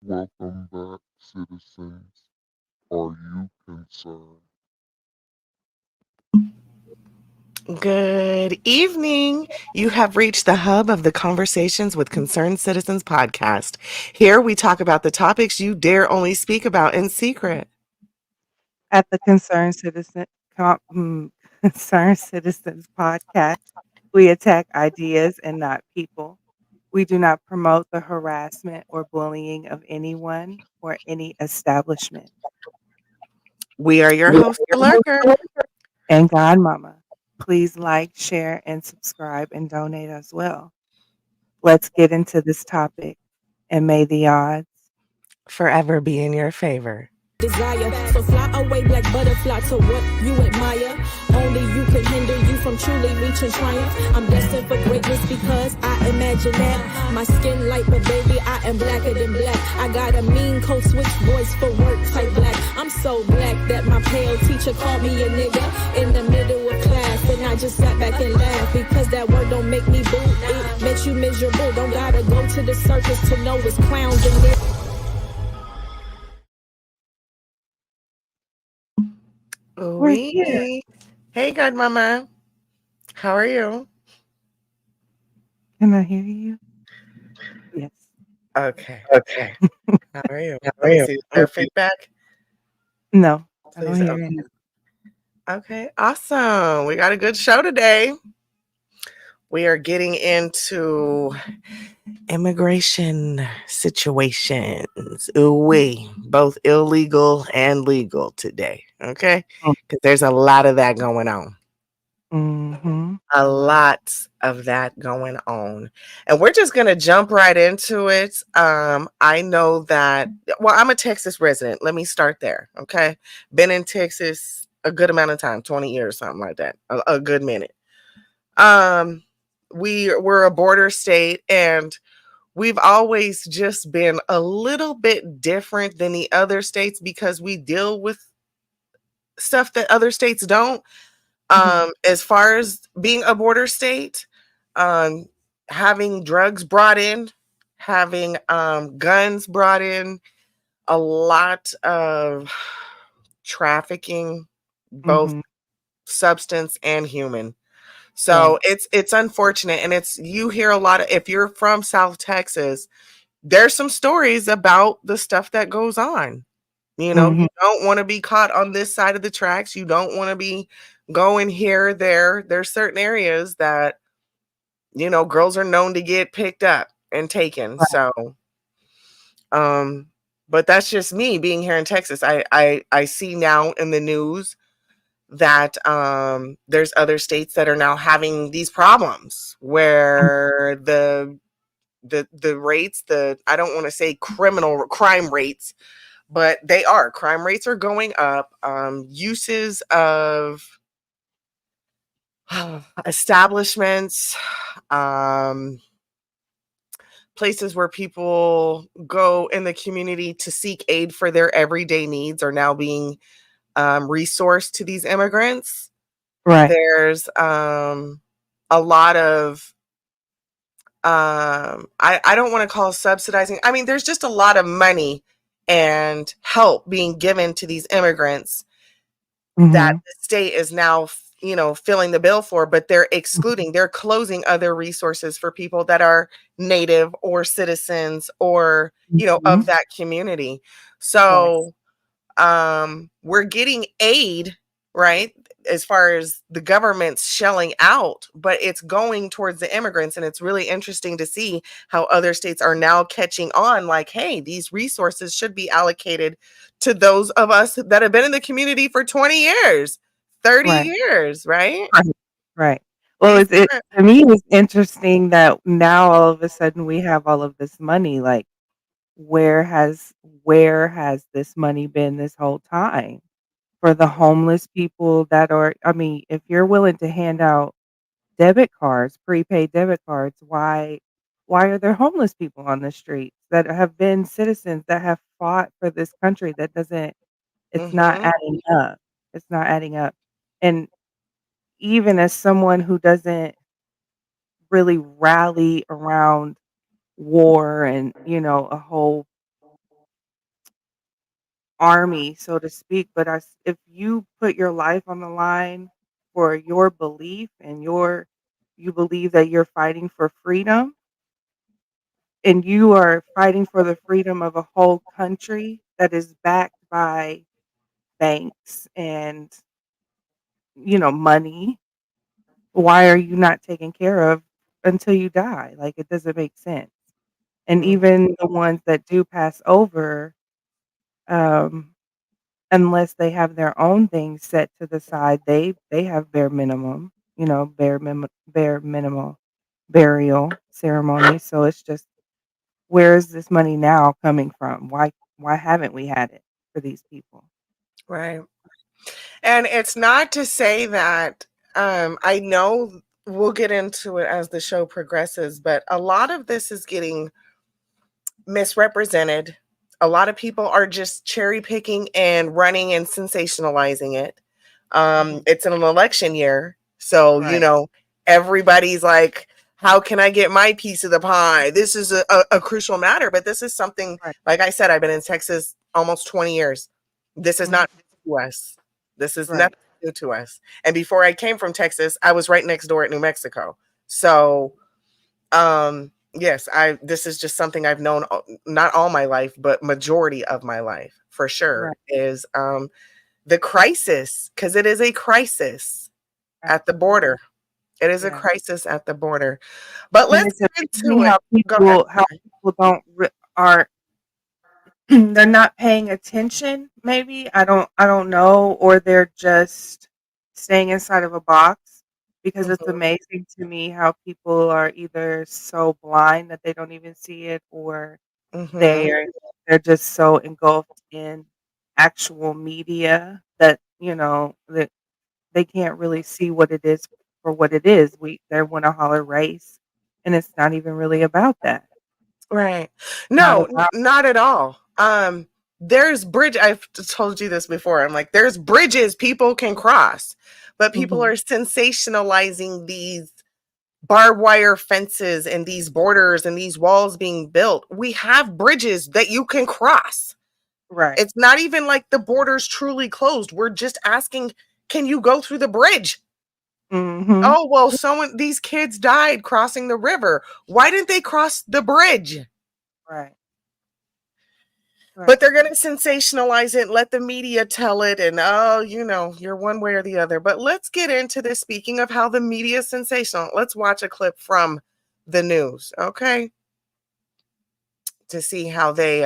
Welcome back, citizens. Are you concerned? Good evening. You have reached the hub of the Conversations with Concerned Citizens podcast. Here we talk about the topics you dare only speak about in secret. At the Concerned Citizens podcast, we attack ideas and not people. We do not promote the harassment or bullying of anyone or any establishment. We are your We host, are The your Lurker. host and Godmama. Please like, share, and subscribe and donate as well. Let's get into this topic and may the odds. Forever be in your favor. Desire. So fly away, black butterfly, to what you admire. Only you can hinder you from truly reaching triumph. I'm destined for greatness because I imagine that. My skin light, but baby, I am blacker than black. I got a mean code switch voice for work type black. I'm so black that my pale teacher called me a nigga in the middle of class. And I just sat back and laughed because that word don't make me boo. It makes you miserable. Don't gotta go to the circus to know it's clowns in there. We're here. We. Hey, Godmama. How are you? Can I hear you? Yes. Okay. Okay. How are you? How are Let me you? see. Is there feedback? No, I don't Please. hear Okay. you. Okay. Awesome. We got a good show today. We are getting into immigration situations. Ooh, both illegal and legal today. Okay. Because there's a lot of that going on. Mm-hmm. A lot of that going on. And we're just going to jump right into it. I know that, well, I'm a Texas resident. Let me start there. Okay. Been in Texas a good amount of time, 20 years, something like that. A good minute. We're a border state, and we've always just been a little bit different than the other states because we deal with stuff that other states don't. As far as being a border state, um, having drugs brought in, having guns brought in, a lot of trafficking, both Mm-hmm. substance and human. So Right. it's unfortunate, and it's you hear a lot of, if you're from South Texas, there's some stories about the stuff that goes on. Mm-hmm. You don't want to be caught on this side of the tracks. You don't want to be going here, there. There's certain areas that, girls are known to get picked up and taken. Right. So, um, but that's just me being here in Texas. I see now in the news that there's other states that are now having these problems where the rates, the I don't want to say crime rates, but they are. Crime rates are going up. Uses of establishments, um, places where people go in the community to seek aid for their everyday needs are now being resourced to these immigrants. Right. There's a lot of I don't want to call subsidizing. I mean, there's just a lot of money and help being given to these immigrants that Mm-hmm. the state is now, filling the bill for, but they're closing other resources for people that are native or citizens or, Mm-hmm. of that community. Right. So we're getting aid, right? As far as the government's shelling out, but it's going towards the immigrants. And it's really interesting to see how other states are now catching on, like, hey, these resources should be allocated to those of us that have been in the community for 20 years, 30 Right. years, right? Right. Right. Well, These it to me it's interesting that now all of a sudden we have all of this money. Like, where has where has this money been this whole time? For the homeless people that are, I mean, if you're willing to hand out debit cards, prepaid debit cards, why are there homeless people on the streets that have been citizens that have fought for this country that doesn't it's not mm-hmm, adding up. It's not adding up. And even as someone who doesn't really rally around war and, a whole army, so to speak, but if you put your life on the line for your belief and you believe that you're fighting for freedom and you are fighting for the freedom of a whole country that is backed by banks and, money, why are you not taken care of until you die? Like, it doesn't make sense. And Mm, even the ones that do pass over, um, unless they have their own things set to the side, they have bare minimum, bare minimal burial ceremony. So it's just, where is this money now coming from? Why haven't we had it for these people? right. And it's not to say that I know we'll get into it as the show progresses, but a lot of this is getting misrepresented. A lot of people are just cherry picking and running and sensationalizing it. Mhm. It's an election year, so Right, everybody's like, "How can I get my piece of the pie?" This is a crucial matter, but this is something. right. Like I said, I've been in Texas almost 20 years. This is Mhm. not new to us. This is Right, nothing new to us. And before I came from Texas, I was right next door at New Mexico. So yes, I this is just something I've known not all my life, but majority of my life for sure right. is the crisis, because it is a crisis at the Absolutely. border. It is a Yeah. crisis at the border. But And let's it's get amazing into it. Go ahead. how people don't are they're not paying attention, maybe. I don't know, or they're just staying inside of a box, because it's Mhm, amazing to me how people are either so blind that they don't even see it, or mhm. they're they're just so engulfed in actual media that, that they can't really see what it is for what it is. They wanna holler race, and it's not even really about that. Right. Not No, about not at all. There's bridge. I've told you this before. I'm like, there's bridges people can cross, but people Mhm. are sensationalizing these barbed wire fences and these borders and these walls being built. We have bridges that you can cross. Right. It's not even like the border's truly closed. We're just asking, can you go through the bridge? Mhm. Oh, well, these kids died crossing the river. Why didn't they cross the bridge? Right. But Right. they're going to sensationalize it, let the media tell it, and oh, you're one way or the other. But let's get into this. Speaking of how the media is sensational, let's watch a clip from the news, okay, to see how they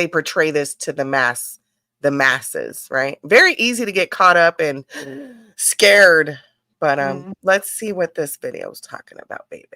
portray this to the masses, right? Very easy to get caught up and scared, but Mm. let's see what this video is talking about, baby.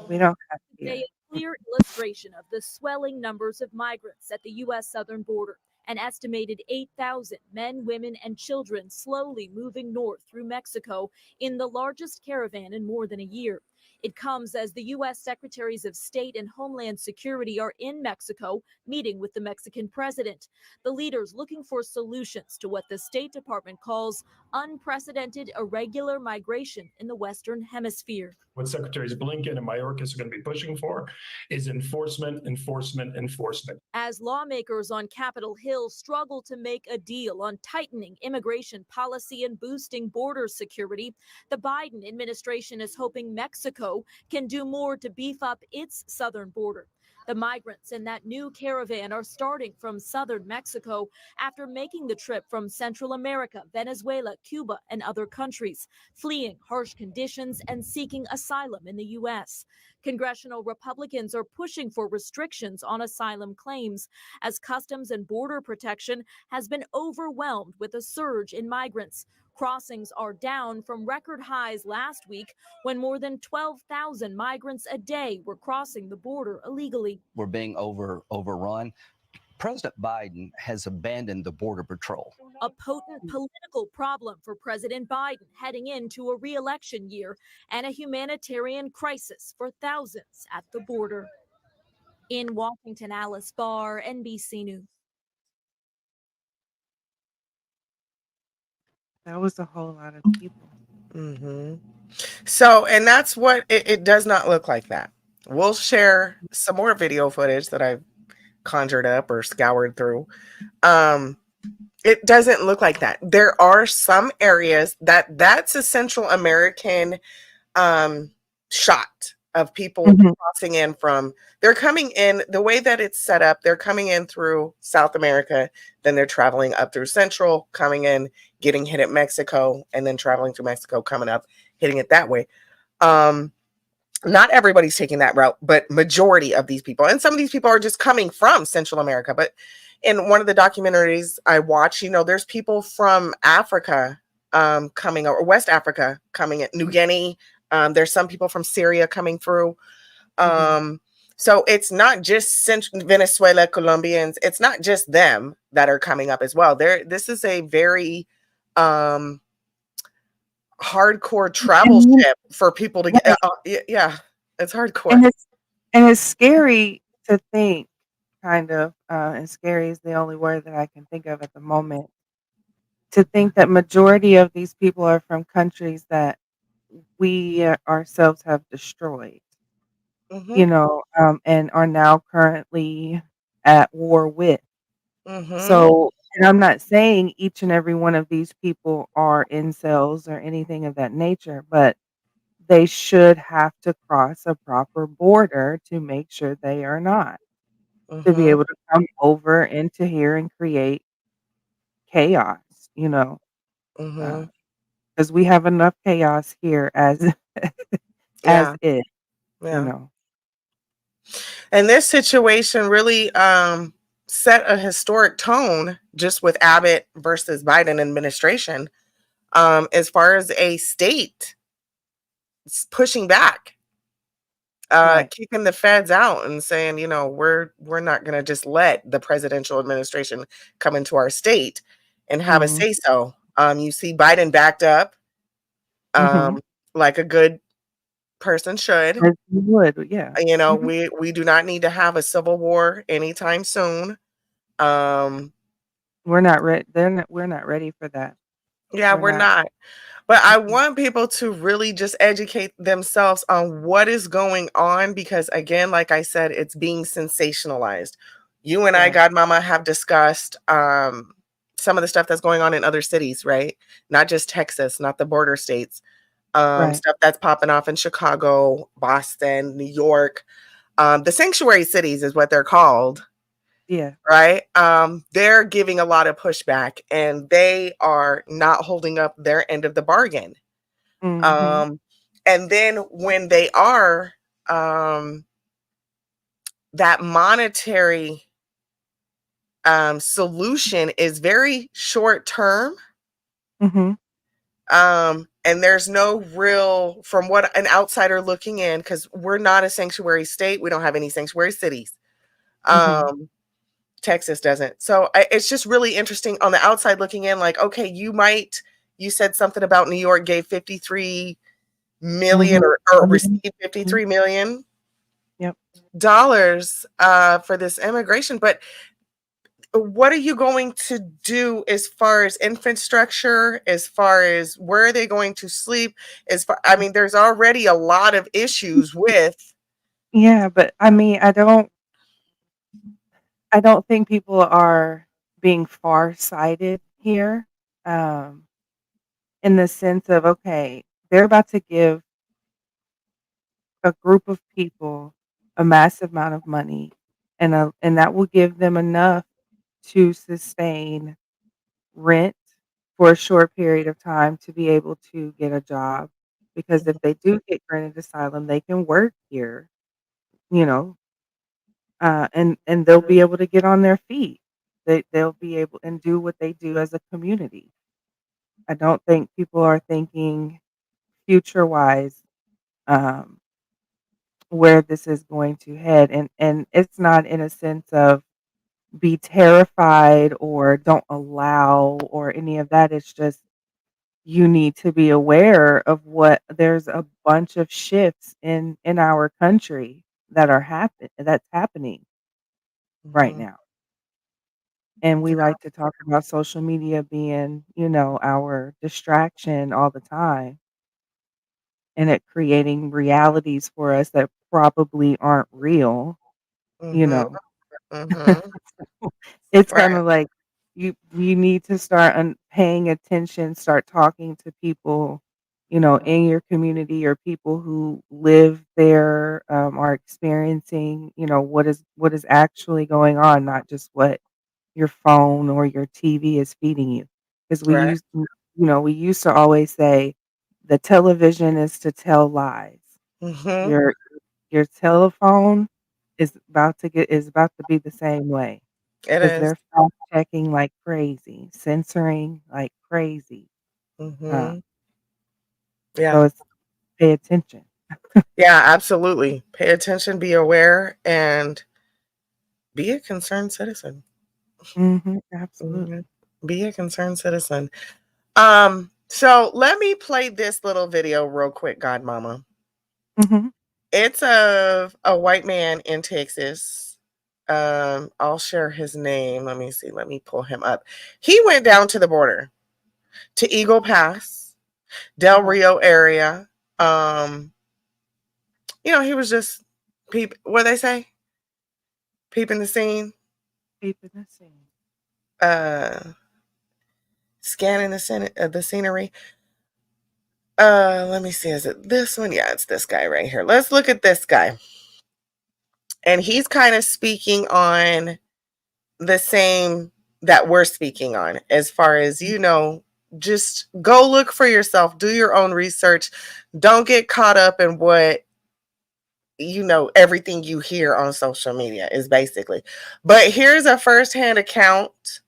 We don't have Today, fear. a clear illustration of the swelling numbers of migrants at the U.S. southern border. An estimated 8,000 men, women, and children slowly moving north through Mexico in the largest caravan in more than a year. It comes as the U.S. Secretaries of State and Homeland Security are in Mexico meeting with the Mexican president. The leaders looking for solutions to what the State Department calls unprecedented irregular migration in the Western Hemisphere. What Secretaries Blinken and Mayorkas are going to be pushing for is enforcement, enforcement, enforcement. As lawmakers on Capitol Hill struggle to make a deal on tightening immigration policy and boosting border security, the Biden administration is hoping Mexico can do more to beef up its southern border. The migrants in that new caravan are starting from southern Mexico after making the trip from Central America, Venezuela, Cuba, and other countries, fleeing harsh conditions and seeking asylum in the U.S. Congressional Republicans are pushing for restrictions on asylum claims as Customs and Border Protection has been overwhelmed with a surge in migrants. Crossings are down from record highs last week when more than 12,000 migrants a day were crossing the border illegally. We're being overrun. President Biden has abandoned the Border Patrol. A potent political problem for President Biden heading into a re-election year and a humanitarian crisis for thousands at the border. In Washington, Alice Barr, NBC News. That was a whole lot of people. Hmm. So, and that's what it does not look like that. We'll share some more video footage that I've conjured up or scoured through. Um, it doesn't look like that. There are some areas that's a Central American um, shot of people Mhm. crossing in from, they're coming in the way that it's set up. They're coming in through South America, then they're traveling up through Central, coming in, getting hit at Mexico, and then traveling through Mexico, coming up, hitting it that way. Um, not everybody's taking that route, but majority of these people, and some of these people are just coming from Central America. But in one of the documentaries I watch, there's people from Africa coming, or West Africa coming in, New Guinea. There's some people from Syria coming through. Mhm. So it's not just Venezuela, Colombians. It's not just them that are coming up as well. This is a very hardcore travel And ship for people to get. right, Yeah, it's hardcore. and it's scary to think, kind of, and scary is the only word that I can think of at the moment, to think that majority of these people are from countries that we ourselves have destroyed, Mm-hmm. and are now currently at war with. Mm-hmm. So, and I'm not saying each and every one of these people are incels or anything of that nature, but they should have to cross a proper border to make sure they are not, to be Mm-hmm. able to come over into here and create chaos, you know, Mm-hmm. because we have enough chaos here as as Yeah. is, you Yeah. know. And this situation really set a historic tone just with Abbott versus Biden administration, as far as a state pushing back, Right. kicking the feds out and saying, we're not going to just let the presidential administration come into our state and have a Mm. say so. You see Biden backed up, Mhm. um, like a good person should. As you would, yeah. Mhm. We do not need to have a civil war anytime soon. Um, We're not ready. We're not ready for that. yeah, We're we're not. not. But I Mm-mm. want people to really just educate themselves on what is going on because, again, like I said, it's being sensationalized. You and I, Right. Godmama, have discussed some of the stuff that's going on in other cities, right? Not just Texas, not the border states. Right. Stuff that's popping off in Chicago, Boston, New York. The sanctuary cities is what they're called, Yeah. right? They're giving a lot of pushback and they are not holding up their end of the bargain. Mhm. Um, and then when they are, um, that monetary solution is very short term. Mhm. And there's no real, from what an outsider looking in, because we're not a sanctuary state, we don't have any sanctuary cities. Mhm. Um, Texas doesn't. So it's just really interesting on the outside looking in, like, okay, you said something about New York gave 53 million, Mhm. or Mhm. received Mhm. 53 million Yep. dollars for this immigration. But what are you going to do as far as infrastructure, as far as where are they going to sleep? I mean, there's already a lot of issues with. Yeah, but I mean, I don't think people are being far-sighted here, um, in the sense of, okay, they're about to give a group of people a massive amount of money, and that will give them enough to sustain rent for a short period of time to be able to get a job, because if they do get granted asylum, they can work here, you know, and they'll be able to get on their feet. They'll be able and do what they do as a community. I don't think people are thinking future-wise, um, where this is going to head, and it's not in a sense of be terrified or don't allow or any of that. It's just you need to be aware of what there's a bunch of shifts in our country that are that's happening right Mhm. now. And we like to talk about social media being, our distraction all the time, and it creating realities for us that probably aren't real, you Mhm. know. Mhm. It's Right. kinda like you need to start paying attention, start talking to people, in your community or people who live there, are experiencing, what is actually going on, not just what your phone or your TV is feeding you. Because Right. we used to always say, "The television is to tell lies." Mhm. Your your telephone is about to be the same way. It 'Cause is. they're fact checking like crazy, censoring like crazy, uh, Mhm. so Yeah. it's pay attention. Yeah, absolutely. Pay attention, be aware, and be a concerned citizen. Mhm, Mhm. absolutely. Be a concerned citizen. So let me play this little video real quick, Godmama. Mhm. It's of a white man in Texas. I'll share his name. Let me see. Let me pull him up. He went down to the border to Eagle Pass, Del Okay. Rio area. He was just what they say? Peeping the scene, Keeping the scene. uh, scanning the scenery. Let me see. Is it this one? Yeah, it's this guy right here. Let's look at this guy. And he's kind of speaking on the same that we're speaking on, as far as, just go look for yourself, do your own research. Don't get caught up in what, everything you hear on social media is basically. But here's a firsthand account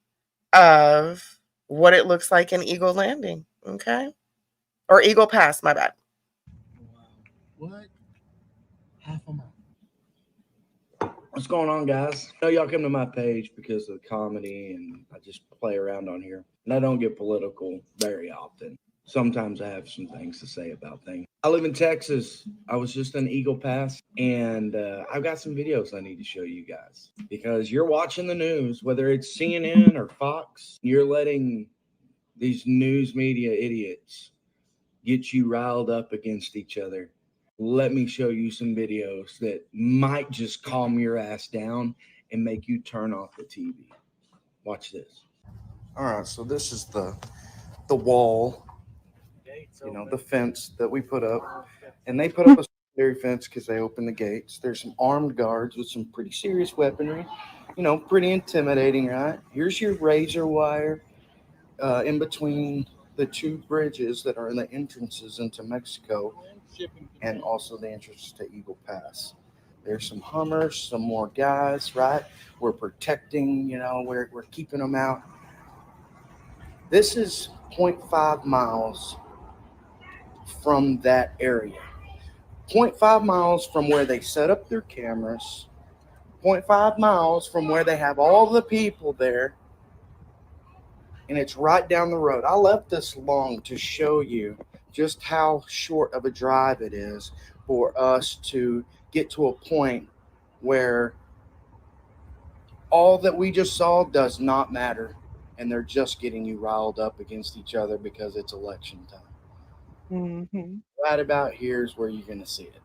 of what it looks like in Eagle Landing. Okay. Or Eagle Pass, my bad. What? Half a mile. What's going on, guys? I know y'all come to my page because of the comedy, and I just play around on here. And I don't get political very often. Sometimes I have some things to say about things. I live in Texas. I was just in Eagle Pass, and I've got some videos I need to show you guys because you're watching the news, whether it's CNN or Fox, you're letting these news media idiots get you riled up against each other. Let me show you some videos that might just calm your ass down and make you turn off the TV. Watch this. All right, so this is the wall, the fence that we put up, and they put up a secondary fence because they opened the gates. There's some armed guards with some pretty serious weaponry, pretty intimidating, right? Here's your razor wire in between the two bridges that are in the entrances into Mexico and also the entrance to Eagle Pass. There's some Hummers, some more guys, right? We're protecting, we're keeping them out. This is zero point 0.5 miles from that area. 0.5 miles from where they set up their cameras, zero point 0.5 miles from where they have all the people there, and it's right down the road. I left this long to show you just how short of a drive it is for us to get to a point where all that we just saw does not matter, and they're just getting you riled up against each other because it's election time. Mhm. Right about here is where you're going to see it.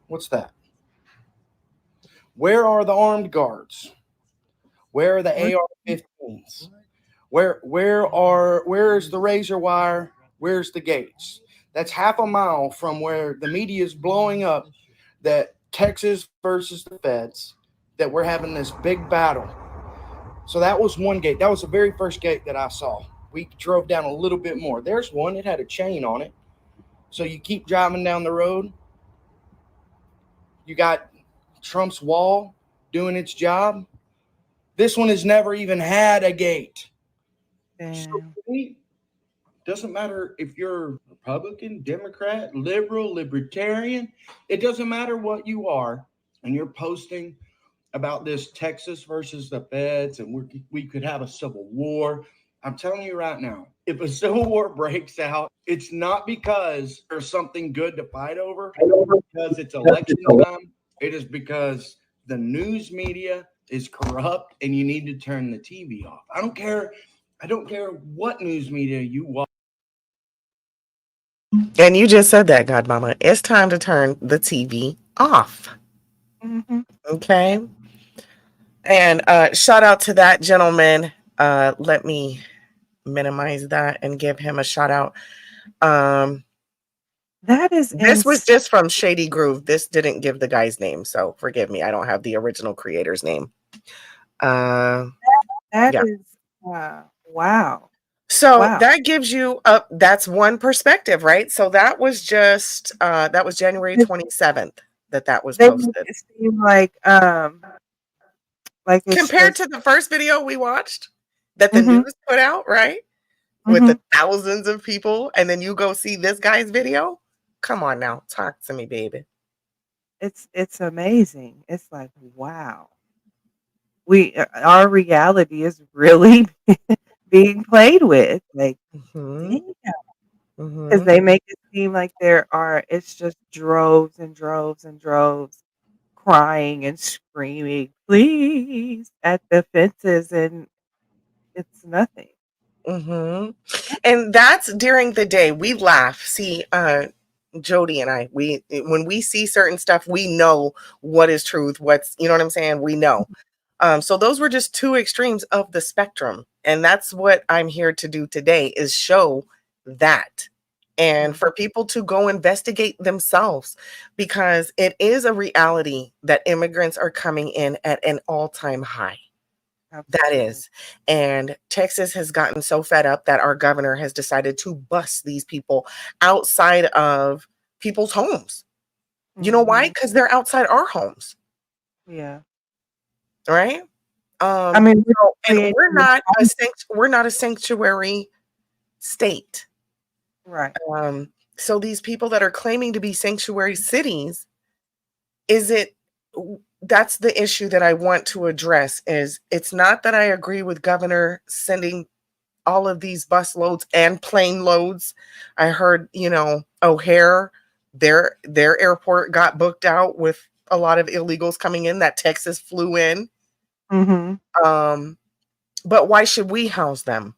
What's that? Where are the armed guards? Where are the What? AR-15s? Where's the razor wire? Where's the gates? That's half a mile from where the media is blowing up that Texas versus the feds, that we're having this big battle. So that was one gate. That was the very first gate that I saw. We drove down a little bit more. There's one. It had a chain on it. So you keep driving down the road. You got Trump's wall doing its job. This one has never even had a gate. So Damn. doesn't matter if you're Republican, Democrat, liberal, libertarian. It doesn't matter what you are, and you're posting about this Texas versus the feds, and we could have a civil war. I'm telling you right now, if a civil war breaks out, it's not because there's something good to fight over, because it's election time. It is because the news media is corrupt, and you need to turn the TV off. I don't care. I don't care what news media you watch. And you just said that, Godmama. It's time to turn the TV off. Mm-hmm. Okay. And shout out to that gentleman. Let me minimize that and give him a shout out. Um, That is this was insane. just from Shady Groove. This didn't give the guy's name, so forgive me. I don't have the original creator's name. Uh, That yeah. is wow. So Wow. that gives you that's one perspective, right? So that was just that was January They 27th that was they make posted. it seem like it's Compared just to the first video we watched that the mhm, news put out, right? With the mhm. thousands of people, and then you go see this guy's video. Come on now, talk to me, baby. It's amazing. It's like, wow. Our reality is really being played with. Like, Hmm. damn. Because Hmm. they make it seem like it's just droves and droves and droves crying and screaming, please, at the fences, and it's nothing. Hmm. And that's during the day. We laugh. See, Jody and I, we when we see certain stuff, we know what is truth, what's you know what I'm saying? We know. So those were just two extremes of the spectrum. And that's what I'm here to do today is show that. And Mhm. for people to go investigate themselves because it is a reality that immigrants are coming in at an all-time high. That Absolutely. is. And Texas has gotten so fed up that our governor has decided to bus these people outside of people's homes. You know why? Mhm. Because they're outside our homes, Yeah. right? I mean, we're So, and creating this home. we're not a sanctuary state. Right. So these people that are claiming to be sanctuary cities, is it that's the issue that I want to address is it's not that I agree with governor sending all of these bus loads and plane loads. I heard, O'Hare, their airport got booked out with a lot of illegals coming in that Texas flew in. Mhm. Um, but why should we house them?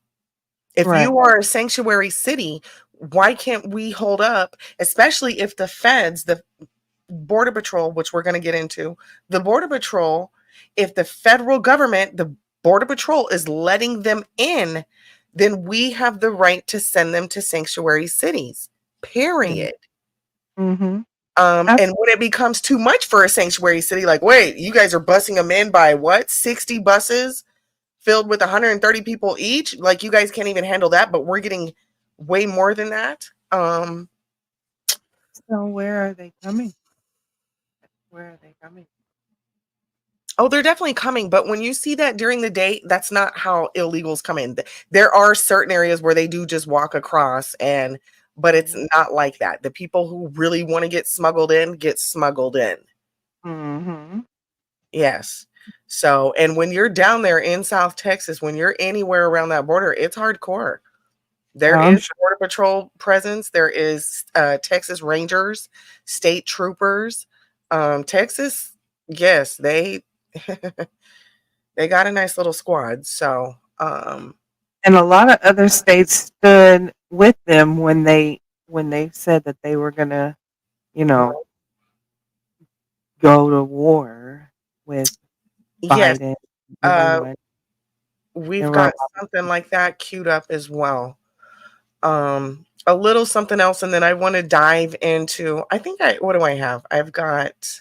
If Right. you are a sanctuary city, why can't we hold up, especially if the feds, the Border Patrol, which we're going to get into, the Border Patrol, if the federal government, the Border Patrol is letting them in, then we have the right to send them to sanctuary cities, Mhm. period. Mhm. And when it becomes too much for a sanctuary city, like, wait, you guys are busing them in by what, 60 buses filled with 130 people each? Like, you guys can't even handle that, but we're getting way more than that. So where are they coming? Where are they coming? Oh, they're definitely coming, but when you see that during the day, that's not how illegals come in. There are certain areas where they do just walk across but it's Mhm. not like that. The people who really want to get smuggled in get smuggled in. Mhm. Yes. So, and when you're down there in South Texas, when you're anywhere around that border, it's hardcore. There I'm is sure. Border Patrol presence. There is Texas Rangers, state troopers. Texas, yes, they they got a nice little squad. So, And a lot of other states stood with them when they said that they were gonna, you know, go to war with yes, Biden and uh, everyone. There we've were a got lot of something like that queued up as well. A little something else, and then I want to dive into. What do I have? I've got.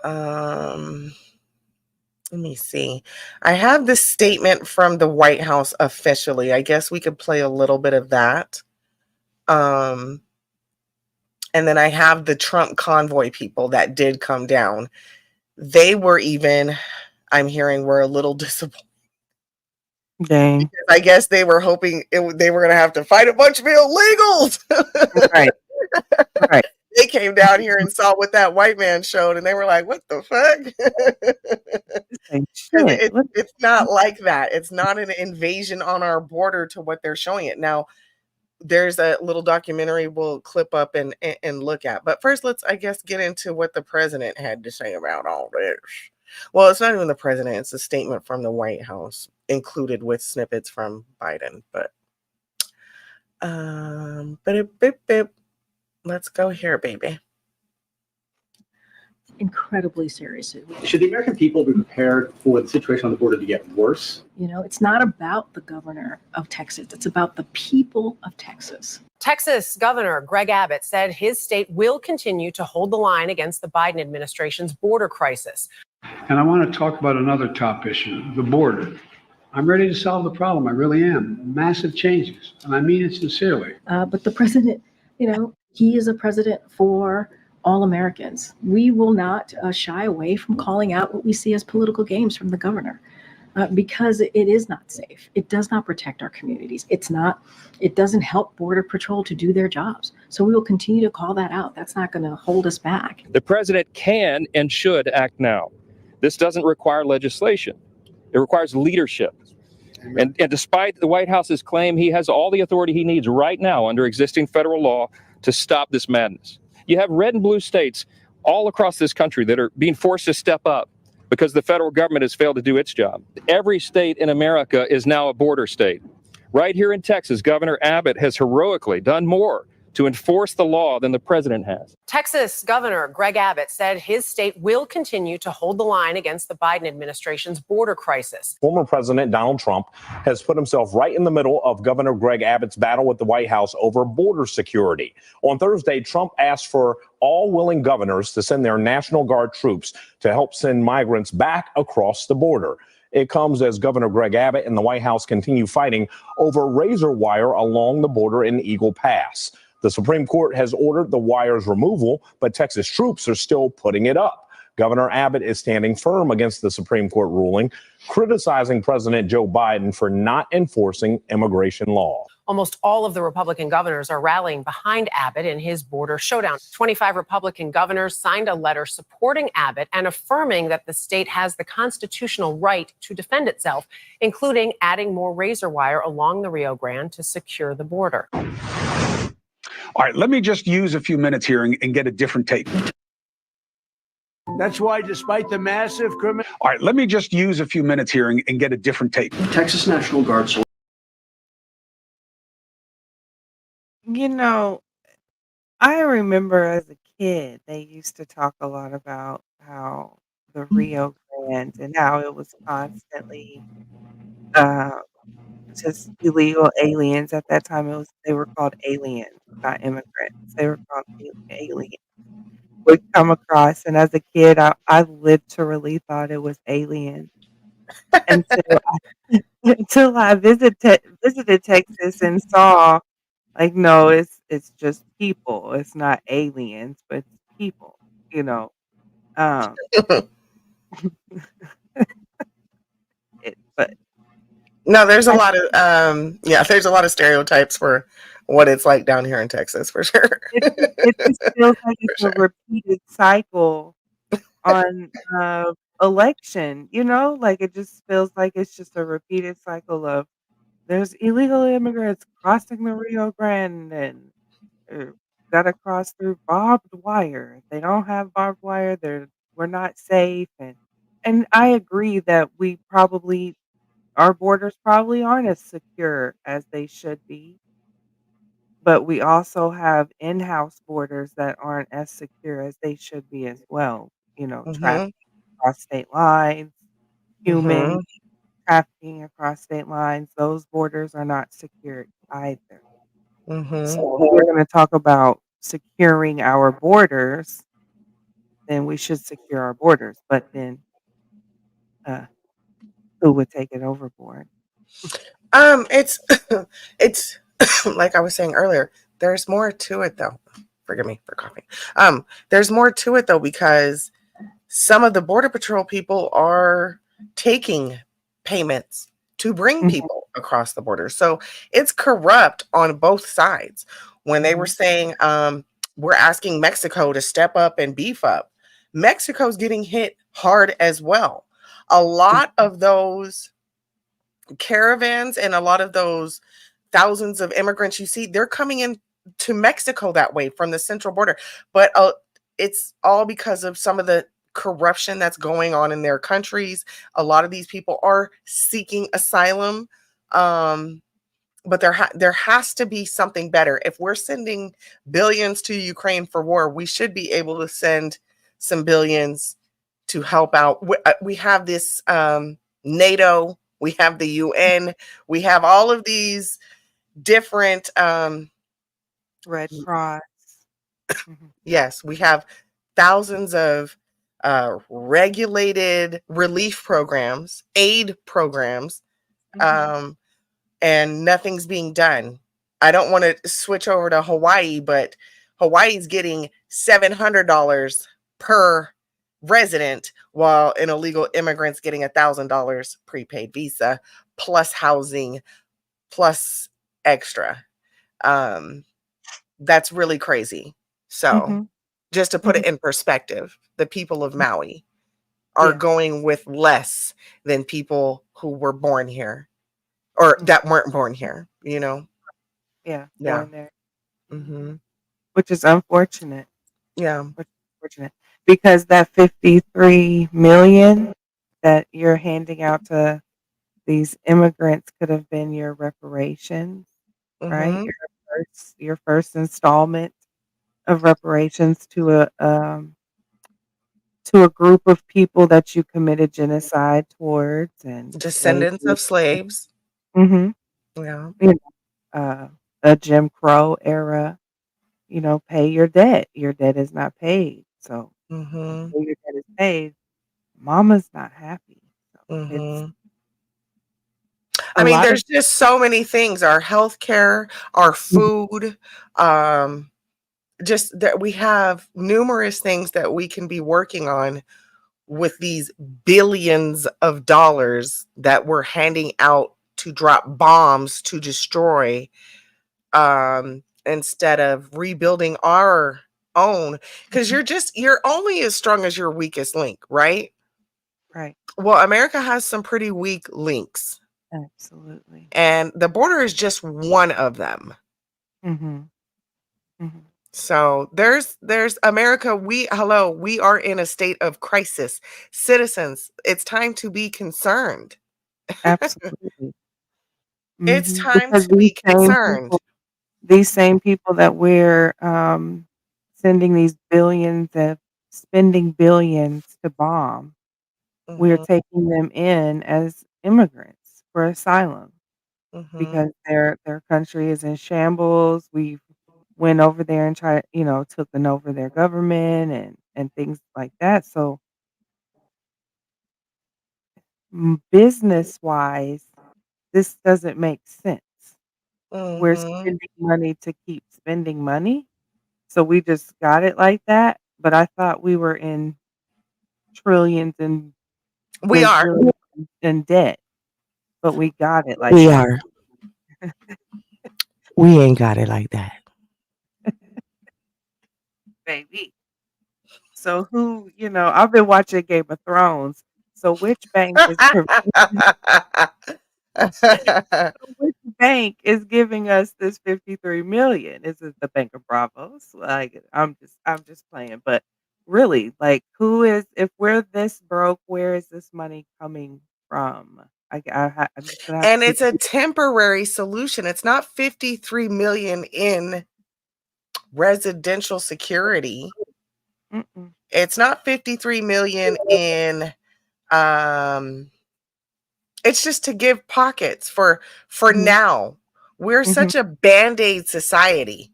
Um, Let me see. I have this statement from the White House officially. I guess we could play a little bit of that. Um, and then I have the Trump convoy people that did come down. They were even, I'm hearing, were a little disappointed dang. because I guess they were hoping they were going to have to fight a bunch of illegals. Right, right. They came down here and saw what that white man showed, and they were like, "What the fuck?" This ain't Because shit. Look it's not like that. It's not an invasion on our border to what they're showing it now. There's a little documentary we'll clip up and look at. But first, let's, I guess, get into what the president had to say about all this. Well, it's not even the president, it's a statement from the White House, included with snippets from Biden. But Let's go here, baby. Incredibly serious. Should the American people be prepared for the situation on the border to get worse? You know, it's not about the governor of Texas. It's about the people of Texas. Texas Governor Greg Abbott said his state will continue to hold the line against the Biden administration's border crisis. And I want to talk about another top issue, the border. I'm ready to solve the problem. I really am. Massive changes. And I mean it sincerely. But the president, you know, he is a president for all Americans. We will not shy away from calling out what we see as political games from the governor. Because it is not safe. It does not protect our communities. It doesn't help Border Patrol to do their jobs. So we will continue to call that out. That's not going to hold us back. The president can and should act now. This doesn't require legislation. It requires leadership. And despite the White House's claim, he has all the authority he needs right now under existing federal law to stop this madness. You have red and blue states all across this country that are being forced to step up because the federal government has failed to do its job. Every state in America is now a border state. Right here in Texas, Governor Abbott has heroically done more to enforce the law than the president has. Texas Governor Greg Abbott said his state will continue to hold the line against the Biden administration's border crisis. Former President Donald Trump has put himself right in the middle of Governor Greg Abbott's battle with the White House over border security. On Thursday, Trump asked for all willing governors to send their National Guard troops to help send migrants back across the border. It comes as Governor Greg Abbott and the White House continue fighting over razor wire along the border in Eagle Pass. The Supreme Court has ordered the wire's removal, but Texas troops are still putting it up. Governor Abbott is standing firm against the Supreme Court ruling, criticizing President Joe Biden for not enforcing immigration law. Almost all of the Republican governors are rallying behind Abbott in his border showdown. 25 Republican governors signed a letter supporting Abbott and affirming that the state has the constitutional right to defend itself, including adding more razor wire along the Rio Grande to secure the border. All right, let me just use a few minutes here and get a different take. That's why, despite the massive criminal... All right, let me just use a few minutes here and get a different take. Texas National Guard. You know, I remember as a kid, they used to talk a lot about how the Rio Grande and how it was constantly just illegal aliens. At that time, they were called aliens, not immigrants. They were called aliens. Would come across, and as a kid, I literally thought it was aliens until I visited Texas and saw, like, no, it's just people. It's not aliens, but it's people. You know, but. No, there's a lot of there's a lot of stereotypes for what it's like down here in Texas, for sure. It just feels like it's a repeated cycle on election, you know? Like, it just feels like it's just a repeated cycle of there's illegal immigrants crossing the Rio Grande and gotta cross through barbed wire. They don't have barbed wire. We're not safe, and I agree that our borders probably aren't as secure as they should be, but we also have in-house borders that aren't as secure as they should be as well. You know, trafficking across state lines, human trafficking across state lines, those borders are not secure either. So if we're going to talk about securing our borders, then we should secure our borders, but then who would take it overboard? It's it's like I was saying earlier, there's more to it though. Forgive me for coughing. There's more to it though, because some of the Border Patrol people are taking payments to bring people across the border. So it's corrupt on both sides. When they were saying we're asking Mexico to step up and beef up, Mexico's getting hit hard as well. A lot of those caravans and a lot of those thousands of immigrants you see, they're coming in to Mexico that way from the central border. But it's all because of some of the corruption that's going on in their countries. A lot of these people are seeking asylum. but there has to be something better. If we're sending billions to Ukraine for war, we should be able to send some billions to help out. We have this NATO, we have the UN, we have all of these different Red Cross. Mhm. yes, we have thousands of regulated relief programs, aid programs, and nothing's being done. I don't want to switch over to Hawaii, but Hawaii's getting $700 per resident, while an illegal immigrant's getting $1,000 prepaid visa, plus housing, plus extra. That's really crazy. So, just to put it in perspective, the people of Maui are going with less than people who were born here or that weren't born here, you know? Yeah, Yeah. born there. Mhm. Which is unfortunate. Yeah. Which is unfortunate. Because that 53 million that you're handing out to these immigrants could have been your reparations, right? Mhm. Your first installment of reparations to a group of people that you committed genocide towards and Descendants of slaves. Mhm. Yeah. You know, a Jim Crow era, pay your debt. Your debt is not paid. So Mhm. until your debt is paid, mama's not happy. So it's Mhm. a I mean, lot of there's just so many things, our healthcare, our food, just that we have numerous things that we can be working on with these billions of dollars that we're handing out to drop bombs to destroy, instead of rebuilding our own, because you're only as strong as your weakest link, right? Right. Well, America has some pretty weak links, Absolutely. and the border is just one of them. Mhm. Mhm. So there's America, we are in a state of crisis. Citizens, it's time to be concerned. Absolutely. It's Mhm. time Because to be concerned. these same people that we're, sending these billions of spending billions to bomb, we're Mhm. taking them in as immigrants for asylum Mhm. because their country is in shambles. We've went over there and taken over their government and things like that. So, business-wise, this doesn't make sense. We're Mhm. spending money to keep spending money, so we just got it like that, but I thought we were in trillions and We are. gazillions in debt, but we got it like We that. are. We ain't got it like that. Baby. So I've been watching Game of Thrones, so which bank is which bank is giving us this 53 million? Is it the Bank of Bravos? Like, I'm just playing, but really, like, if we're this broke, where is this money coming from? I'm just gonna have to And keep it's a temporary solution. It's not 53 million in residential security. Mm-mm. It's not 53 million in it's just to give pockets for Mhm. now. We're Mhm. such a band-aid society.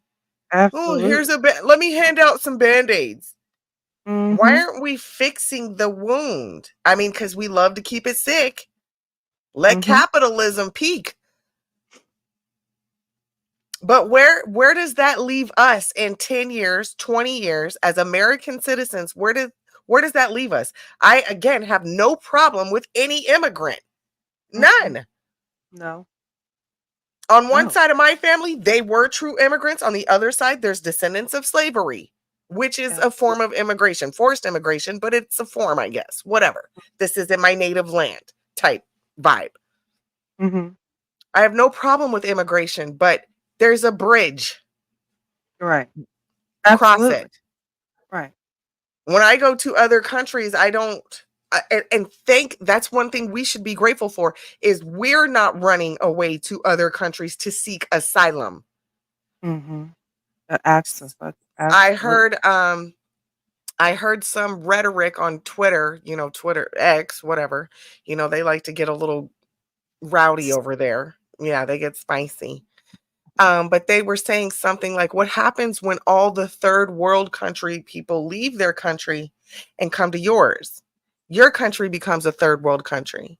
Oh, here's Absolutely. let me hand out some band-aids. Why Mhm. aren't we fixing the wound? I mean, because we love to keep it sick. Let Mhm. capitalism peak. But where does that leave us in 10 years, 20 years as American citizens? Where does that leave us? I again have no problem with any immigrant. Mm-mm. None. No. On one No. side of my family, they were true immigrants. On the other side, there's descendants of slavery, which is a Absolutely. form of immigration, forced immigration, but it's a form, I guess. Whatever. This is in my native land type vibe. Mhm. I have no problem with immigration, but there's a bridge. Right. Cross Absolutely. it. Right. When I go to other countries, I don't. and that's one thing we should be grateful for is we're not running away to other countries to seek asylum. Mm-hmm. I Absolutely. heard some rhetoric on Twitter, Twitter X, whatever. They like to get a little rowdy over there. Yeah, they get spicy. But they were saying something like, what happens when all the third world country people leave their country and come to yours? Your country becomes a third world country.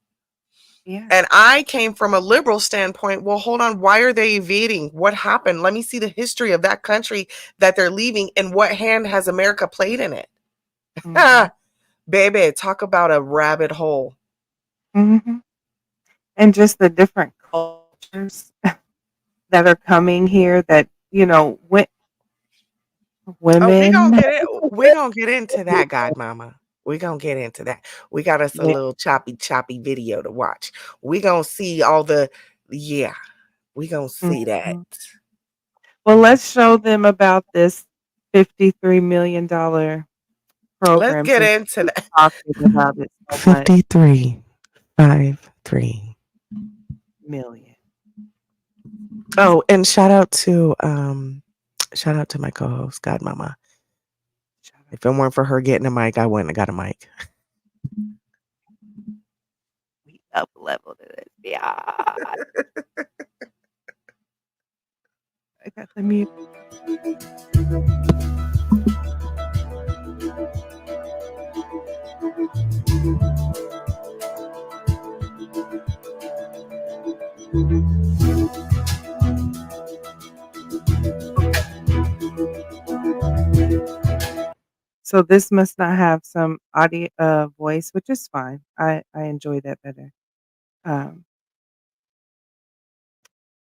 Yeah. And I came from a liberal standpoint. Well, hold on. Why are they evading? What happened? Let me see the history of that country that they're leaving and what hand has America played in it? Mm-hmm. Baby, talk about a rabbit hole. Mm-hmm. And just the different cultures that are coming here that, Oh, we women. gonna get it. We gonna get into that, Godmama. We gonna get into that. We got us a Yeah. little choppy video to watch. We gonna see all the, yeah. We gonna see that. Mhm. Well, let's show them about this $53 million Let's program get since into we're that. talking about it so much. 53 Million. Oh, and shout out to my co-host, Godmama. If it weren't for her getting a mic, I wouldn't have got a mic. We up leveled it. Yeah. I got the mute. So this must not have some audio voice, which is fine. I enjoy that better.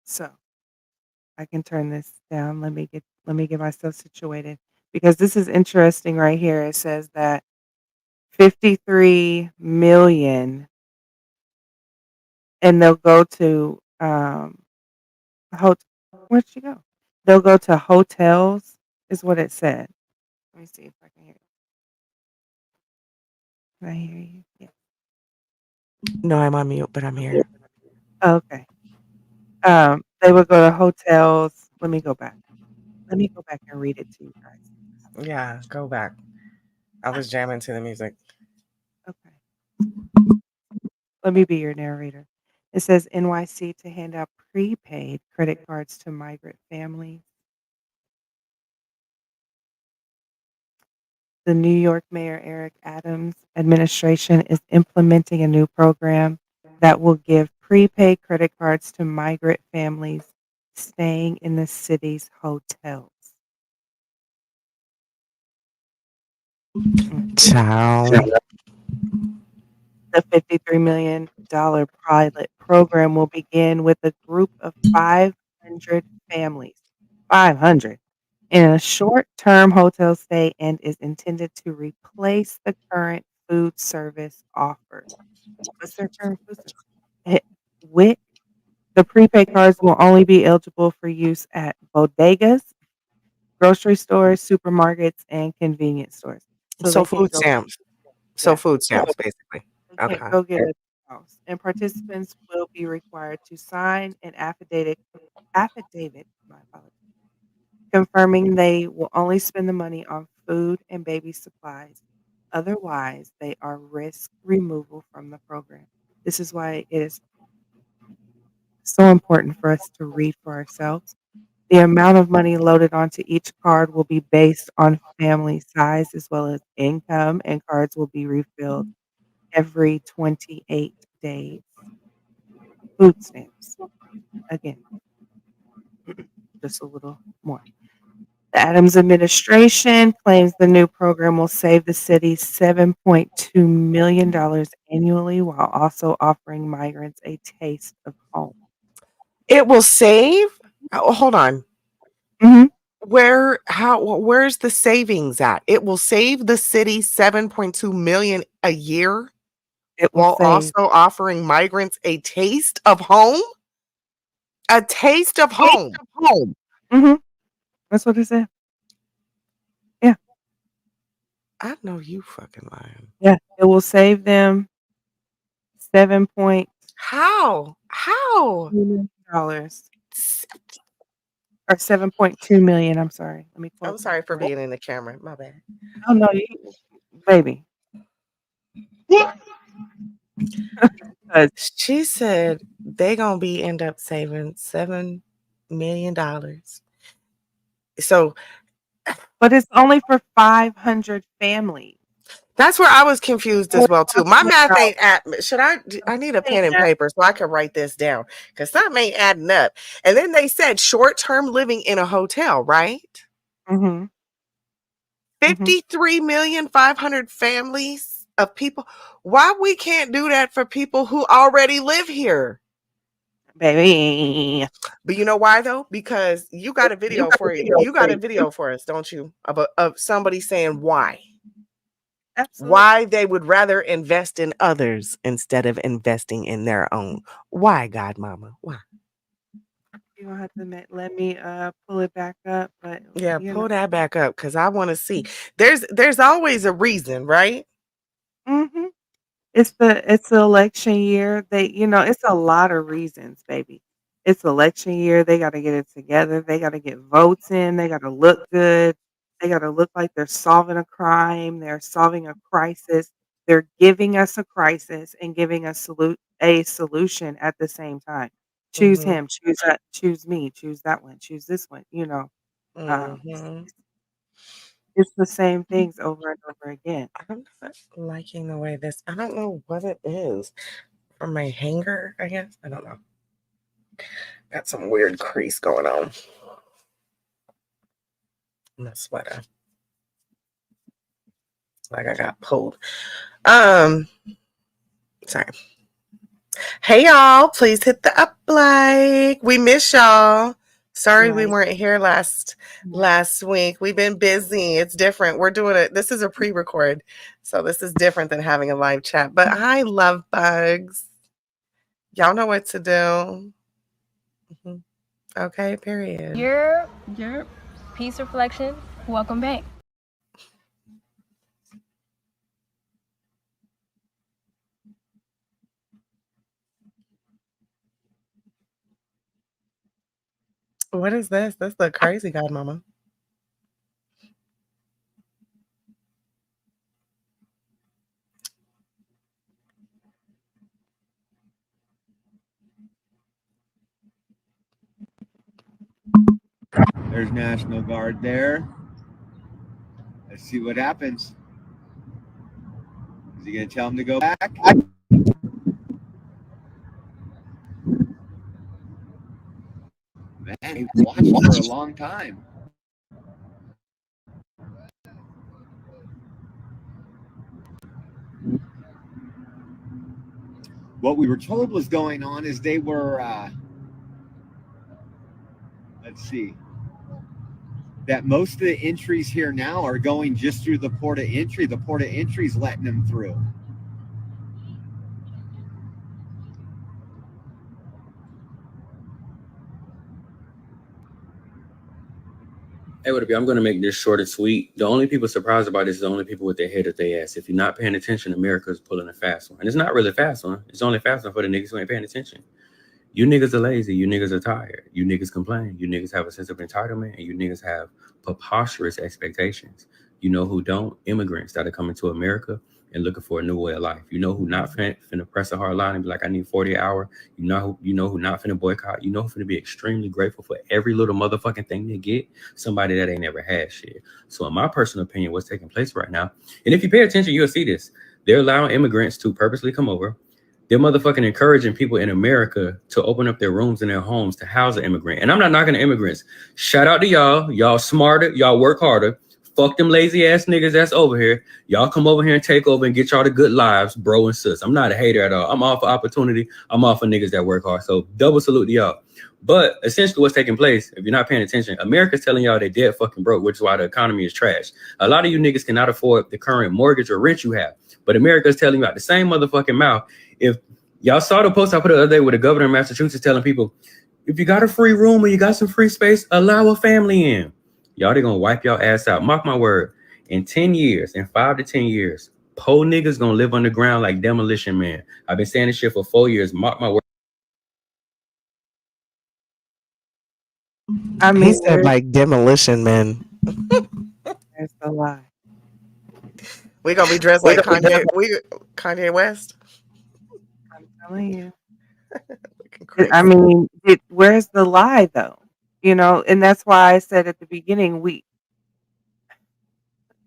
So I can turn this down. Let me get myself situated because this is interesting right here. It says that 53 million and they'll go to where'd she go? They'll go to hotels is what it said. Let me see if I can hear you. Can I hear you? Yeah. No, I'm on mute, but I'm here. Okay. They would go to hotels. Let me go back. Let me go back and read it to you guys. Yeah, go back. I was jamming to the music. Okay. Let me be your narrator. It says NYC to hand out prepaid credit cards to migrant families. The New York Mayor Eric Adams administration is implementing a new program that will give prepaid credit cards to migrant families staying in the city's hotels. Ciao. The $53 million pilot program will begin with a group of 500 families. 500 in a short-term hotel stay and is intended to replace the current food service offered. What's their current food service? WIC. The prepaid cards will only be eligible for use at bodegas, grocery stores, supermarkets, and convenience stores. So So they can't food go. stamps. So Yeah. food stamps, basically. They can't Okay. go get a house. And participants will be required to sign an affidavit, my apologies, confirming they will only spend the money on food and baby supplies. Otherwise, they are risk removal from the program. This is why it is so important for us to read for ourselves. The amount of money loaded onto each card will be based on family size as well as income, and cards will be refilled every 28 days. Food stamps. Again, just a little more. The Adams administration claims the new program will save the city $7.2 million annually while also offering migrants a taste of home. It will save. Oh, hold on. Mhm. Where's the savings at? It will save the city 7.2 million a year It will while save also offering migrants a taste of home? A taste of home. home. Mhm. That's what it said. Yeah. I know you fucking lying. Yeah, it will save them How? $7.2 million. Or 7.2 million, I'm sorry. Let me I'm quote that sorry for correct. being in the camera. My bad. Oh, no, you baby. She said they gonna end up saving $7 million. So, but it's only for 500 families. That's where I was confused as well too. My math ain't I need a pen and paper so I can write this down because something ain't adding up. And then they said short-term living in a hotel, right? Mm-hmm. 53,500,000 families of people. Why we can't do that for people who already live here? Baby. But you know why though? Because you got a video for it. You got a video for us, don't you? Of somebody saying why. Absolutely. Why they would rather invest in others instead of investing in their own. Why, Godmama? Why? You don't have to let me pull it back up, but Yeah, you know. pull that back up because I want to see. There's always a reason, right? Mm-hmm. It's the election year. It's a lot of reasons, baby. It's election year. They got to get it together. They got to get votes in. They got to look good. They got to look like they're solving a crime. They're solving a crisis. They're giving us a crisis and giving us a solution at the same time. Choose Mm-hmm. him. Choose that. Choose me. Choose that one. Choose this one. Mm-hmm. It's the same things over and over again. I'm not liking the way this. I don't know what it is. From my hanger, I guess. I don't know. Got some weird crease going on. My sweater. Like I got pulled. Sorry. Hey y'all, please hit the up like. We miss y'all. Sorry we weren't here last week. We've been busy. It's different. We're doing it. This is a pre-record. So this is different than having a live chat. But I love bugs. Y'all know what to do. Mm-hmm. Okay, period. Your piece reflection. Welcome back. What is this? That's the crazy Godmama. There's National Guard there. Let's see what happens. Is he going to tell him to go back? Man, he watched for a long time. What we were told was going on is they were, let's see, that most of the entries here now are going just through the port of entry. The port of entry is letting them through. Hey, what up, y'all? I'm going to make this short and sweet. The only people surprised about this is the only people with their head at their ass. If you're not paying attention, America's pulling a fast one. And it's not really a fast one. It's only fast one for the niggas who ain't paying attention. You niggas are lazy. You niggas are tired. You niggas complain. You niggas have a sense of entitlement. And you niggas have preposterous expectations. You know who don't? Immigrants that are coming to America and looking for a new way of life. You know who not finna press a hard line and be like, I need 40 an hour. You know who not finna boycott. You know who finna be extremely grateful for every little motherfucking thing they get. Somebody that ain't never had shit. So in my personal opinion, what's taking place right now, and if you pay attention, you'll see this. They're allowing immigrants to purposely come over. They're motherfucking encouraging people in America to open up their rooms in their homes to house an immigrant. And I'm not knocking the immigrants. Shout out to y'all. Y'all smarter. Y'all work harder. Fuck them lazy ass niggas that's over here. Y'all come over here and take over and get y'all the good lives, bro and sis. I'm not a hater at all. I'm all for opportunity. I'm all for niggas that work hard. So double salute to y'all. But essentially what's taking place, if you're not paying attention, America's telling y'all they're dead fucking broke, which is why the economy is trash. A lot of you niggas cannot afford the current mortgage or rent you have. But America's telling you out the same motherfucking mouth. If y'all saw the post I put the other day with the governor of Massachusetts telling people, if you got a free room or you got some free space, allow a family in. Y'all, they gonna wipe y'all ass out. Mark my word. In 10 years, in 5 to 10 years, po niggas gonna live underground like Demolition Man. I've been saying this shit for 4 years. Mark my word. I He mean, said like Demolition Man. there's the lie. We're gonna be dressed like Kanye West. I'm telling you. Looking crazy. I mean, where's the lie though? You know, and that's why I said at the beginning,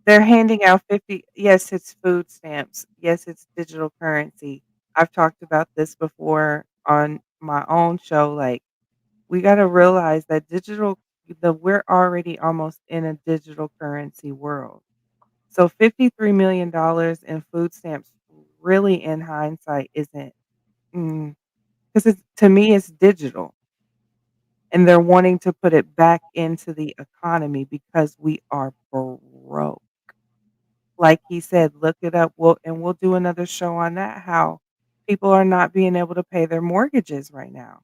they're handing out 50. Yes, it's food stamps. Yes, it's digital currency. I've talked about this before on my own show. Like, we got to realize that we're already almost in a digital currency world. So $53 million in food stamps really in hindsight isn't, because to me, it's digital. And they're wanting to put it back into the economy because we are broke. Like he said, look it up. We'll do another show on that, how people are not being able to pay their mortgages right now.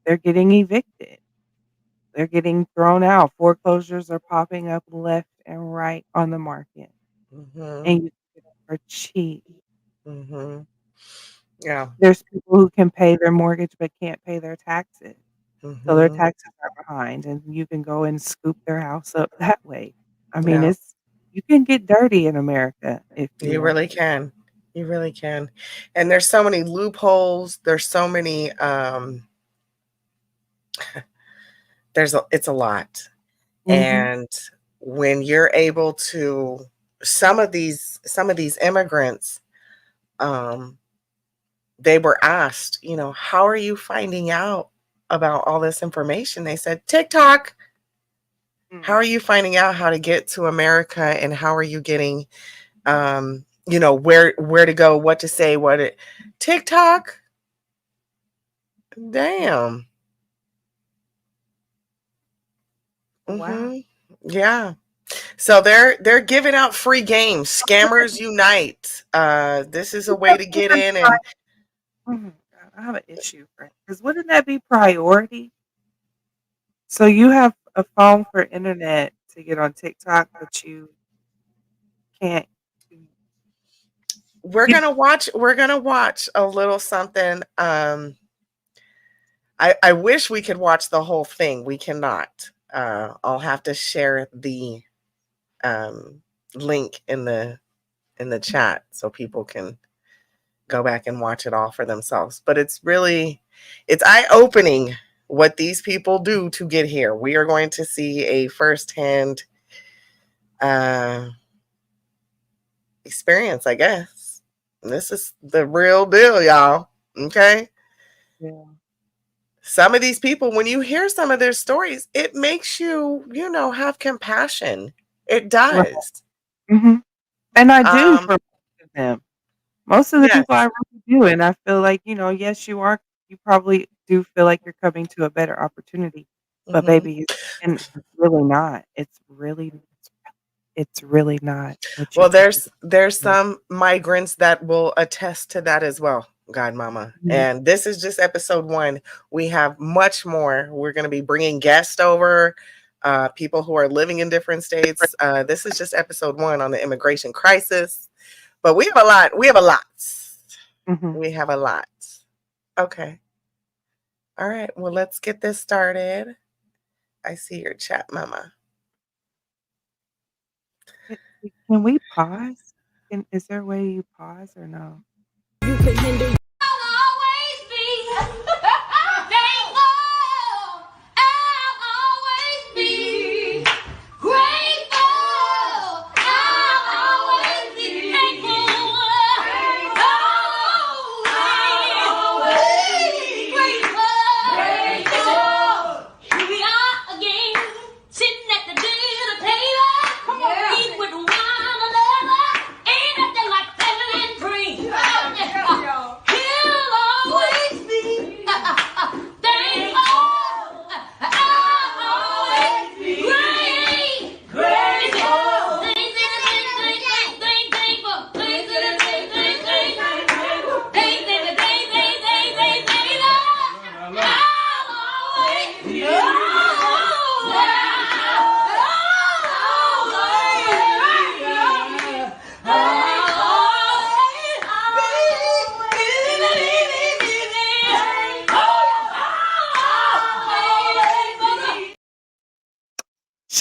They're getting evicted. They're getting thrown out. Foreclosures are popping up left and right on the market. Mm-hmm. And you get them for cheap. Mm-hmm. Yeah. There's people who can pay their mortgage but can't pay their taxes. So their Mm-hmm. taxes are behind, and you can go and scoop their house up that way. I mean, Yeah. you can get dirty in America if you You want really to. can. You really can. And there's so many loopholes. There's so many it's a lot. And when you're able to some of these immigrants, they were asked, how are you finding out about all this information? They said, TikTok. How are you finding out how to get to America, and how are you getting where to go, what to say, TikTok? Damn. Wow. Yeah. So they're giving out free games. Scammers unite. This is a way to get in and I have an issue, because wouldn't that be priority? So you have a phone for internet to get on TikTok, but you can't. we're gonna watch a little something. I wish we could watch the whole thing. We cannot. I'll have to share the link in the chat so people can go back and watch it all for themselves. But it's eye-opening what these people do to get here. We are going to see a firsthand experience, I guess. This is the real deal, y'all. Okay? Yeah. Some of these people, when you hear some of their stories, it makes you, have compassion. It does. Right. And I do for most of them. Most of the Yes. people I really do, and I feel like, yes, you probably do feel like you're coming to a better opportunity, but baby, and it's really not. It's really not what you Well, think it there's is. some migrants that will attest to that as well, Godmama. And this is just episode 1. We have much more. We're going to be bringing guests over, people who are living in different states. This is just episode 1 on the immigration crisis. But we have a lot. We have a lot. We have a lot. Okay. All right. Well, let's get this started. I see your chat, Mama. Can we pause? Is there a way you pause or no? You can hinder.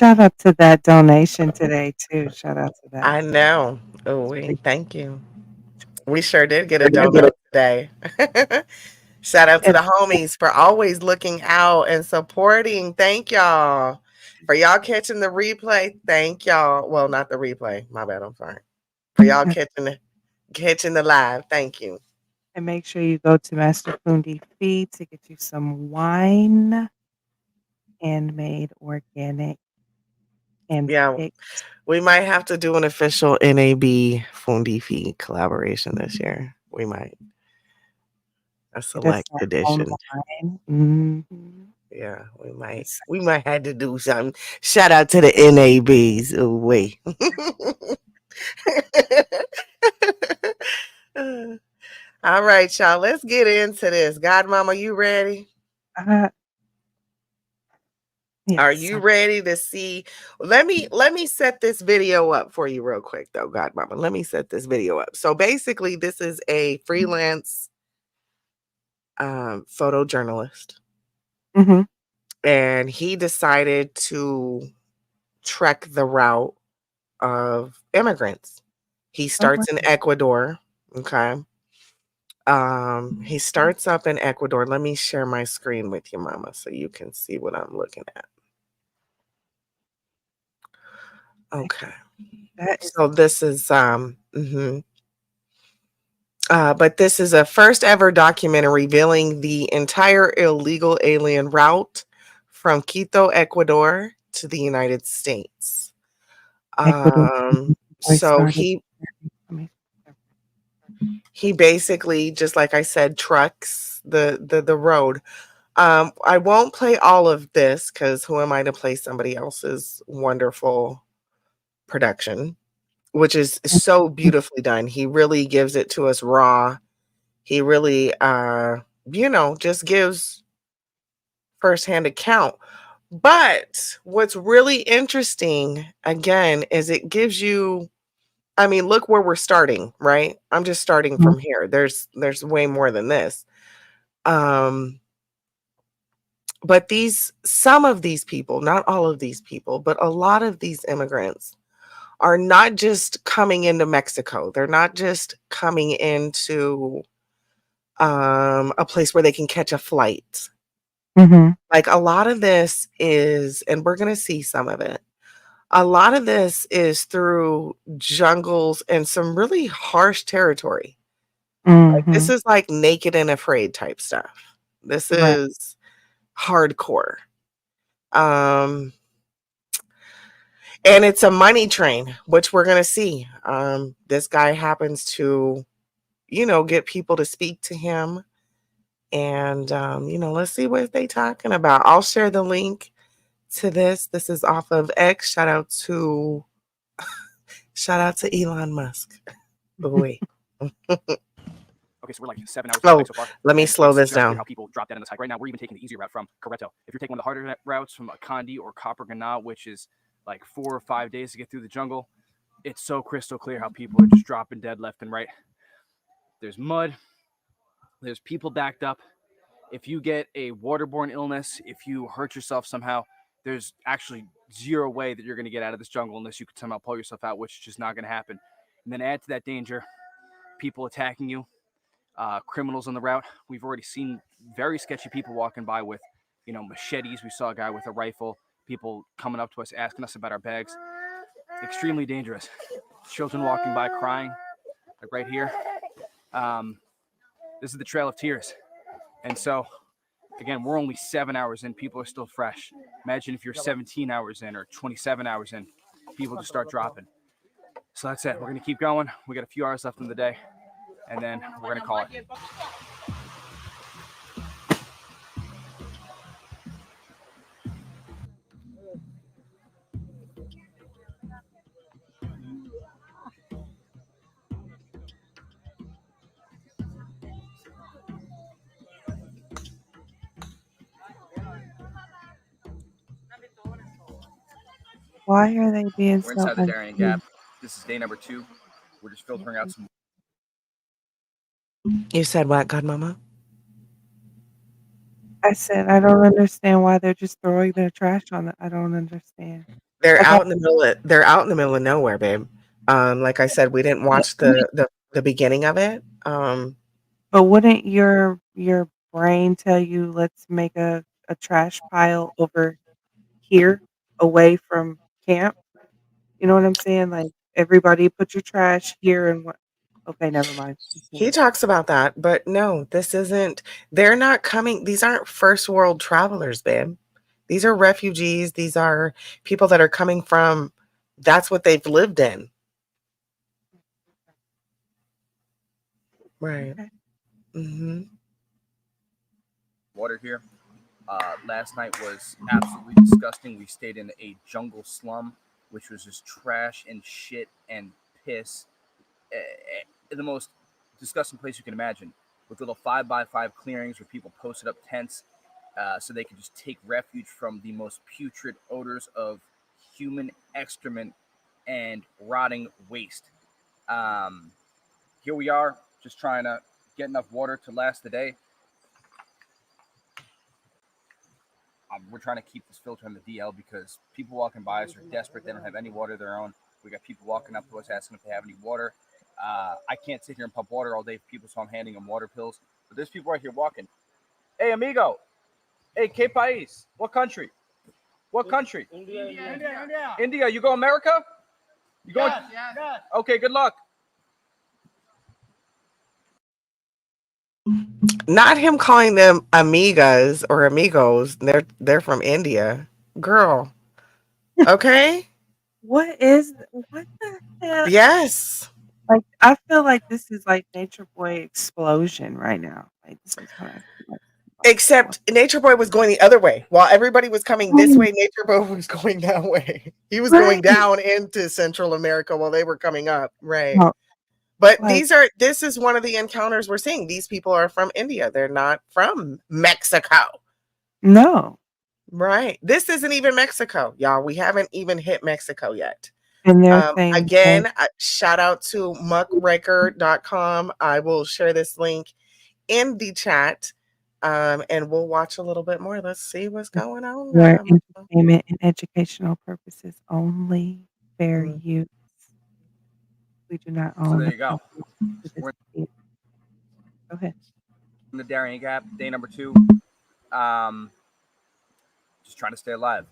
shout out to that donation today too. Shout out to that. I know. Oh, wait, thank you. We sure did get a donut today. Shout out to And the homies for always looking out and supporting. Thank y'all. For y'all catching the replay, thank y'all. Well, not the replay. My bad. I'm sorry. For y'all catching the live, thank you. and make sure you go to Master Fundi Feed to get you some wine, handmade, organic, and Yeah, picked. we might have to do an official NAB Fundi Feed collaboration this year. We might. A Get us select our own edition. wine. Mhm. Yeah, we might. Yes. We might have to do something. Shout out to the NABs. Oh, wait. All right, y'all. Let's get into this. Godmama, you ready? Are Yes. you ready to see? Let me set this video up for you real quick, though, Godmama. Let me set this video up. So basically, this is a freelance photojournalist, Mhm. and he decided to trek the route of immigrants. He starts in Ecuador. Okay. He starts up in Ecuador. Let me share my screen with you, Mama, so you can see what I'm looking at. Okay. That is So this is but this is a first ever documentary revealing the entire illegal alien route from Quito, Ecuador to the United States. Ecuador. I So started. he basically, just like I said, trucks the road. I won't play all of this because who am I to play somebody else's wonderful production, which is so beautifully done. He really gives it to us raw. He really just gives firsthand account. But what's really interesting again is it gives you, I mean, look where we're starting, right? I'm just starting from here. There's way more than this. But some of these people, not all of these people, but a lot of these immigrants are not just coming into Mexico. They're not just coming into a place where they can catch a flight. Mhm. Like a lot of this is, and we're going to see some of it. A lot of this is through jungles and some really harsh territory. Like this Mhm. is like naked and afraid type stuff. This Right. is hardcore. Um And it's a money train, which we're gonna see. This guy happens to, get people to speak to him. And let's see what they talking about. I'll share the link to this. This is off of X. Shout out to Elon Musk. Wait. Okay, so we're like 7 hours Oh, so far. let me And slow it's this just clear down. how people drop dead in this hike. Right now, we're even taking the easier route from Coreto. If you're taking one of the harder routes from Condi or Copper Gana, which is like 4 or 5 days to get through the jungle, it's so crystal clear how people are just dropping dead left and right. There's mud. There's people backed up. If you get a waterborne illness, if you hurt yourself somehow, there's actually zero way that you're going to get out of this jungle unless you can somehow pull yourself out, which is just not going to happen. And then add to that danger, people attacking you, criminals on the route. We've already seen very sketchy people walking by with, machetes. We saw a guy with a rifle. People coming up to us asking us about our bags. Extremely dangerous. Children walking by crying, like right here. This is the Trail of Tears. And so, again, we're only 7 hours in. People are still fresh. Imagine if you're 17 hours in or 27 hours in. People just start dropping. So that's it. We're going to keep going. We got a few hours left in the day. And then we're going to call it. Why are they being We're so inside the Darien unclean? Gap. This is day number 2. We're just filtering out some. You said what, Godmama? I said I don't understand why they're just throwing their trash on it. I don't understand. They're Okay. out in the middle of nowhere, babe. Like I said, we didn't watch the beginning of it. But wouldn't your brain tell you, "Let's make a trash pile over here, away from camp?" You know what I'm saying? Like, everybody put your trash here and what okay, never mind. He Continue. talks about that, but no, this isn't they're not coming these aren't first world travelers, babe. These are refugees, these are people that are coming from that's what they've lived in. Right. Okay. Mhm. Water here. Last night was absolutely disgusting. We stayed in a jungle slum, which was just trash and shit and piss. The most disgusting place you can imagine, with little 5x5 clearings where people posted up tents so they could just take refuge from the most putrid odors of human excrement and rotting waste. Here we are, just trying to get enough water to last the day. We're trying to keep this filter on the DL because people walking by us are desperate. They don't have any water of their own. We got people walking up to us asking if they have any water. I can't sit here and pump water all day for people, so I'm handing them water pills. But there's people right here walking. Hey, amigo. Hey, ¿qué país? What country? What country? India. India. You go America? You going? Yes. Okay, good luck. Not him calling them amigas or amigos. They're from India. Girl. Okay? What the hell? Yes. Like, I feel like this is like Nature Boy explosion right now. Like, this is what I feel like. Except Nature Boy was going the other way. While everybody was coming this way, Nature Boy was going that way. He was going Right. down into Central America while they were coming up. Right. No, But like this is one of the encounters we're seeing. These people are from India. They're not from Mexico. no. Right. This isn't even Mexico, y'all. We haven't even hit Mexico yet. And they're saying Again, shout out to muckraker.com. I will share this link in the chat. And we'll watch a little bit more. Let's see what's going on. for entertainment and educational purposes only. Fair Mm. use. We do not So own there the you go. copyright to this We're video. Go ahead. in the Darien Gap, day number 2. Just trying to stay alive.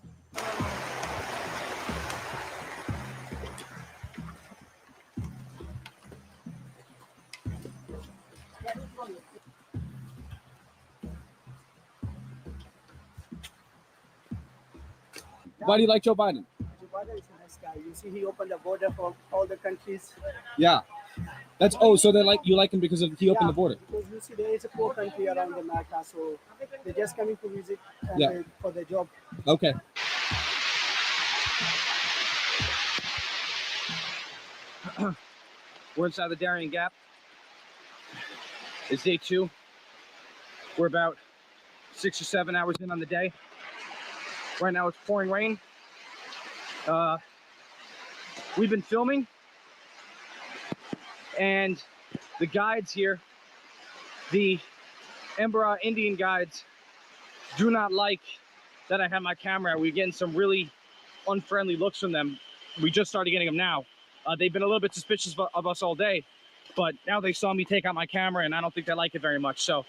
Why do you like Joe Biden? Joe Biden is a nice guy. You see, he opened the border for all the countries. Yeah. That's so they you like him because he opened the border. Because you see, there is a poor country around America, so they're just coming to visit and for their job. Okay. We're inside the Darien Gap. It's day 2. We're about 6 or 7 hours in on the day. Right now it's pouring rain. We've been filming, and the guides here, the Embera Indian guides, do not like that I have my camera out. We're getting some really unfriendly looks from them. We just started getting them now. They've been a little bit suspicious of us all day, but now they saw me take out my camera, and I don't think they like it very much. So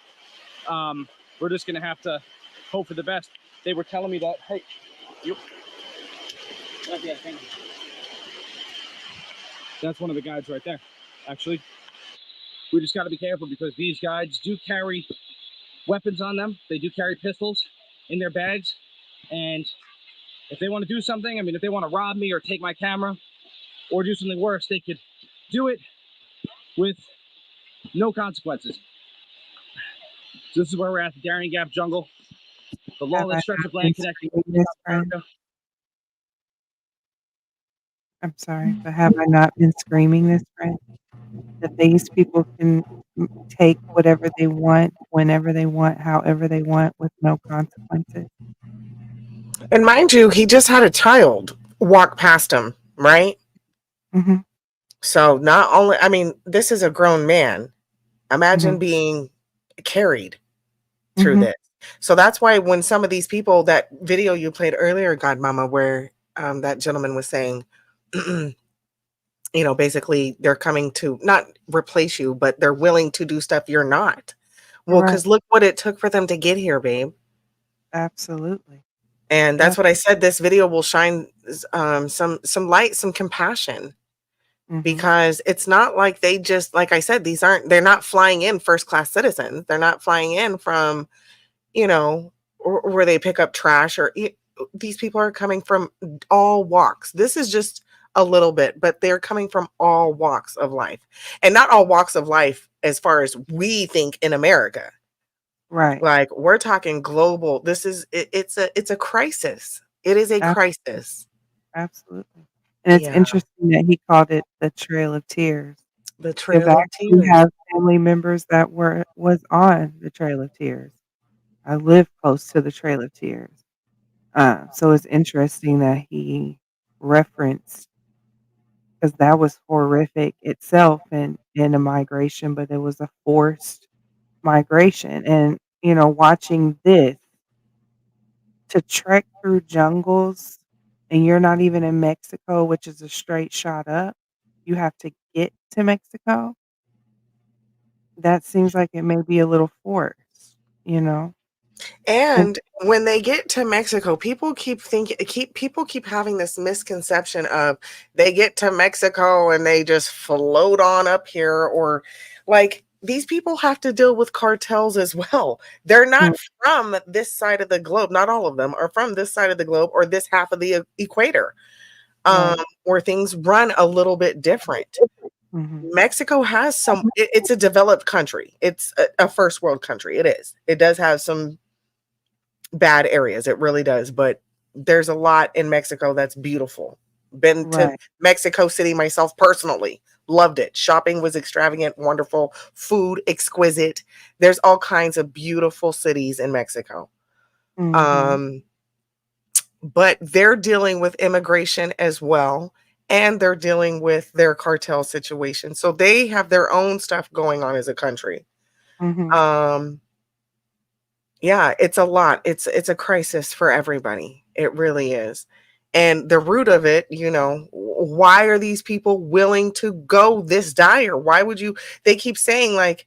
we're just gonna have to hope for the best. They were telling me that, hey, you. Okay, thank you. That's one of the guides right there. Actually, we just got to be careful because these guides do carry weapons on them. They do carry pistols in their bags. And if they want to do something, I mean, if they want to rob me or take my camera or do something worse, they could do it with no consequences. So this is where we're at, the Darien Gap jungle, the lawless stretch of land connecting this, America. I'm sorry, but have I not been screaming this, friend? That these people can take whatever they want, whenever they want, however they want, with no consequences. And mind you, he just had a child walk past him, right? Mm-hmm. So not only, I mean, this is a grown man. Imagine Mm-hmm. being carried through this. So that's why when some of these people, that video you played earlier, Godmama, where that gentleman was saying, basically they're coming to not replace you, but they're willing to do stuff you're not. Well, Right. because look what it took for them to get here, babe. Absolutely. And that's what I said. This video will shine some light, some compassion, because it's not like they just, like I said, they're not flying in first class citizens. They're not flying in from, where they pick up trash these people are coming from all walks. This is just a little bit, but they're coming from all walks of life, and not all walks of life as far as we think in America. Right. Like, we're talking global. This is it's a crisis. It is a crisis. Absolutely. And it's Yeah. interesting that he called it the Trail of Tears. The Because Trail I of actually Tears. have family members that was on the Trail of Tears. I live close to the Trail of Tears. So it's interesting that he referenced, because that was horrific itself in a migration, but it was a forced migration. And, watching this, to trek through jungles, and you're not even in Mexico, which is a straight shot up. You have to get to Mexico. That seems like it may be a little forced, And And when they get to Mexico, people keep having this misconception of they get to Mexico and they just float on up here, or like, these people have to deal with cartels as well. They're not from this side of the globe. Not all of them are from this side of the globe or this half of the equator, Right. where things run a little bit different. Mexico has it's a developed country. It's a first world country. It is. It does have some bad areas. It really does. But there's a lot in Mexico that's beautiful. Been to Right. Mexico City myself personally. Loved it. Shopping was extravagant, wonderful. Food exquisite. There's all kinds of beautiful cities in Mexico. But they're dealing with immigration as well, and they're dealing with their cartel situation. So they have their own stuff going on as a country. Yeah, it's a lot. It's a crisis for everybody. It really is. And the root of it, why are these people willing to go this dire? Why would you? They keep saying, like,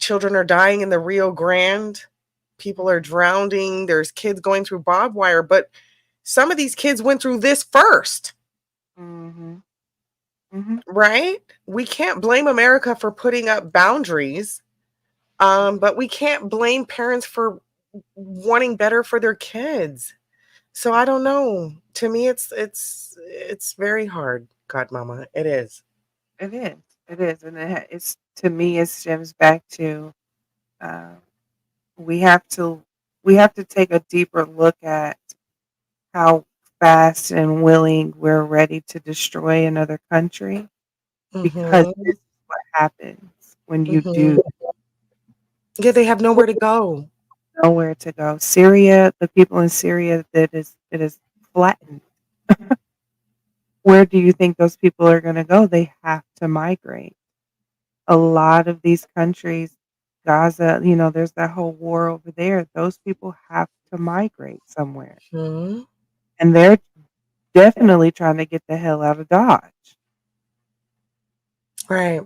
children are dying in the Rio Grande. People are drowning. There's kids going through barbed wire, but some of these kids went through this first. Right? We can't blame America for putting up boundaries. But we can't blame parents for wanting better for their kids. So I don't know. To me, it's very hard, Godmama. It is. It is. It is. And it's, to me, it stems back to, uh, we have to take a deeper look at how fast and willing we're ready to destroy another country, because this is what happens when you do. Yeah, they have nowhere to go. Nowhere to go. Syria, the people in Syria, it is flattened. Where do you think those people are going to go? They have to migrate. A lot of these countries, Gaza, there's that whole war over there. Those people have to migrate somewhere. And they're definitely trying to get the hell out of Dodge. Right.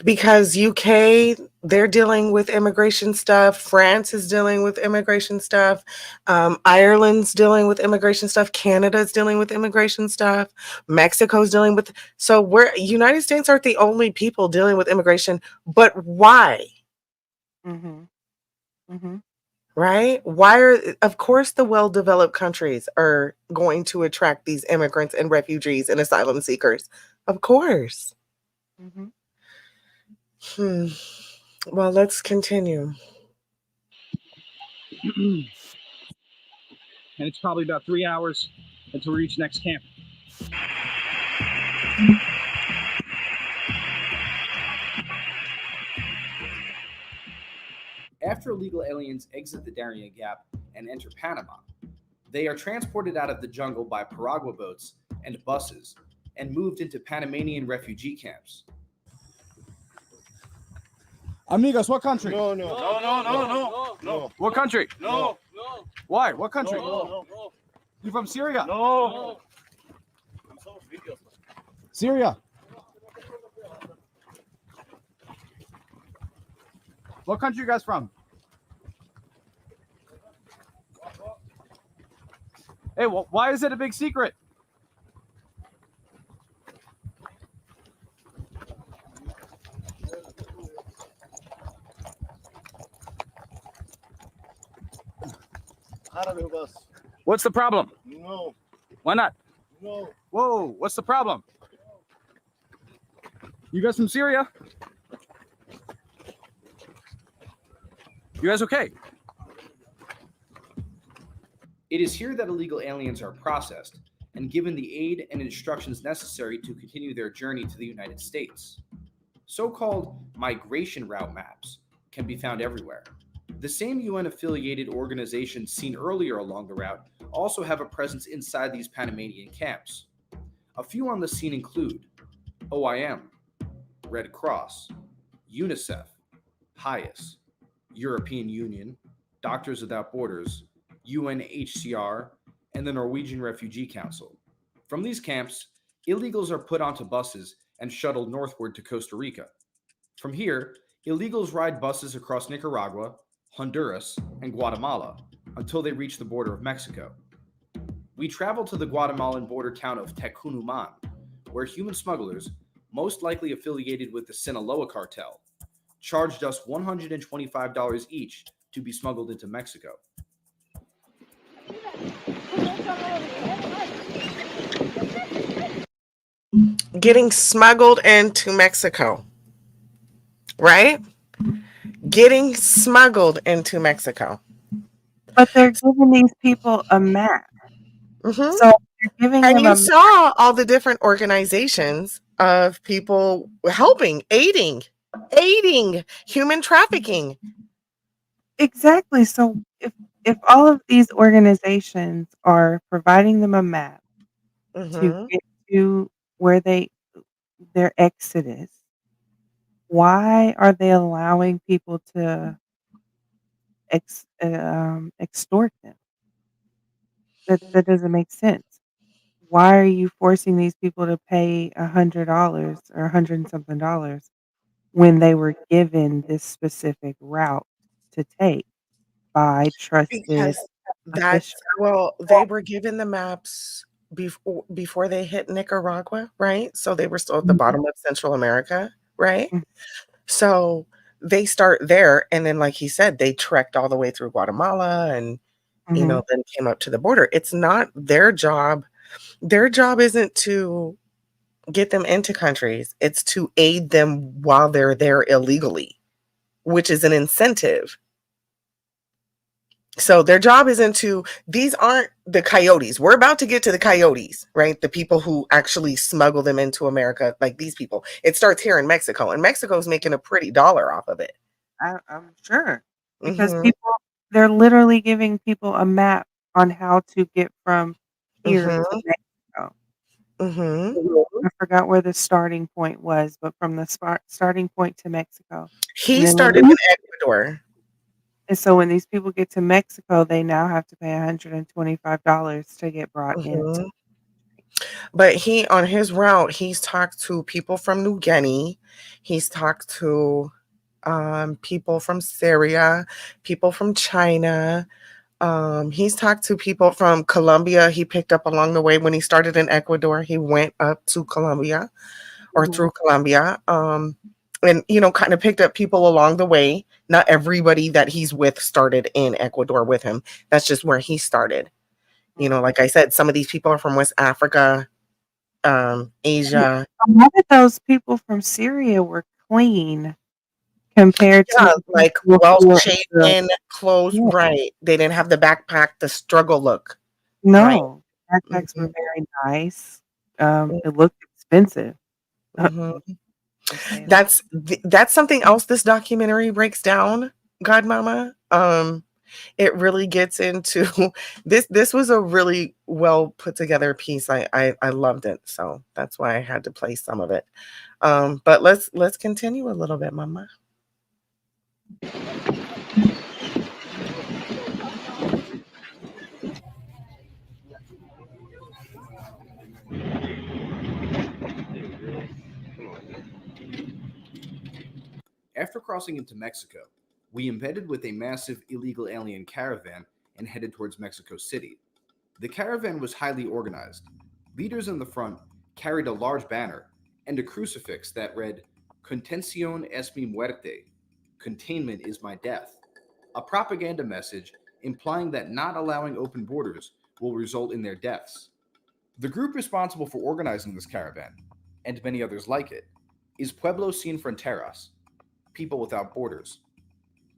Because UK, they're dealing with immigration stuff. France is dealing with immigration stuff. Ireland's dealing with immigration stuff. Canada's dealing with immigration stuff. Mexico's dealing with. So United States aren't the only people dealing with immigration. But why? Right? Of course, the well-developed countries are going to attract these immigrants and refugees and asylum seekers. Of course. Well, let's continue. And it's probably about 3 hours until we reach next camp. After illegal aliens exit the Darien Gap and enter Panama, they are transported out of the jungle by piragua boats and buses and moved into Panamanian refugee camps. Amigos, what country? No. What country? No. Why? What country? You from Syria? No. Syria. What country you guys from? Hey, well, why is it a big secret? What's the problem? No. Why not? No. Whoa, what's the problem? You guys from Syria? You guys okay? It is here that illegal aliens are processed and given the aid and instructions necessary to continue their journey to the United States. So-called migration route maps can be found everywhere. The same UN-affiliated organizations seen earlier along the route also have a presence inside these Panamanian camps. A few on the scene include OIM, Red Cross, UNICEF, HIAS, European Union, Doctors Without Borders, UNHCR, and the Norwegian Refugee Council. From these camps, illegals are put onto buses and shuttled northward to Costa Rica. From here, illegals ride buses across Nicaragua, Honduras, and Guatemala until they reach the border of Mexico. We traveled to the Guatemalan border town of Tecunuman, where human smugglers, most likely affiliated with the Sinaloa cartel, charged us $125 each to be smuggled into Mexico. Getting smuggled into Mexico, right? Getting smuggled into Mexico. But they're giving these people a map. Mm-hmm. So you're giving And them you a saw all the different organizations of people helping, aiding human trafficking. Exactly. So if all of these organizations are providing them a map to Mm-hmm. get to where their exodus, why are they allowing people to extort them? That doesn't make sense. Why are you forcing these people to pay $100 or $100 and something dollars when they were given this specific route to take by trusted Because that's officials? they were given the maps before they hit Nicaragua, right? So they were still at the bottom of Central America, right? Mhm. So they start there, and then, like he said, they trekked all the way through Guatemala and, Mhm. then came up to the border. It's not their job. Their job isn't to get them into countries. It's to aid them while they're there illegally, which is an incentive. So their job isn't these aren't the coyotes. We're about to get to the coyotes, right? The people who actually smuggle them into America, like these people. It starts here in Mexico, and Mexico's making a pretty dollar off of it. I'm sure. Because Mm-hmm. they're literally giving people a map on how to get from here to Mm-hmm. Mexico. Mm-hmm. I forgot where the starting point was, but from the starting point to Mexico. And He then started in Ecuador. and so when these people get to Mexico, they now have to pay $125 to get brought into. Mm-hmm. But he, on his route, he's talked to people from New Guinea. He's talked to people from Syria, people from China. He's talked to people from Colombia. He picked up along the way when he started in Ecuador. He went up to Colombia or through Colombia. And, kind of picked up people along the way. Not everybody that he's with started in Ecuador with him. That's just where he started. Like I said, some of these people are from West Africa, Asia. A lot of those people from Syria were clean compared to Yeah, the like people well who were shaven, clothes, Yeah. right. They didn't have the backpack, the struggle look. Right. No, backpacks were very nice. It looked expensive. Mhm. I'm saying that. That's something else this documentary breaks down, Godmama. It really gets into this was a really well put together piece. I loved it. So that's why I had to play some of it. But let's continue a little bit, Mama. After crossing into Mexico, we embedded with a massive illegal alien caravan and headed towards Mexico City. The caravan was highly organized. Leaders in the front carried a large banner and a crucifix that read, Contención es mi muerte, containment is my death, a propaganda message implying that not allowing open borders will result in their deaths. The group responsible for organizing this caravan, and many others like it, is Pueblo Sin Fronteras, People Without Borders.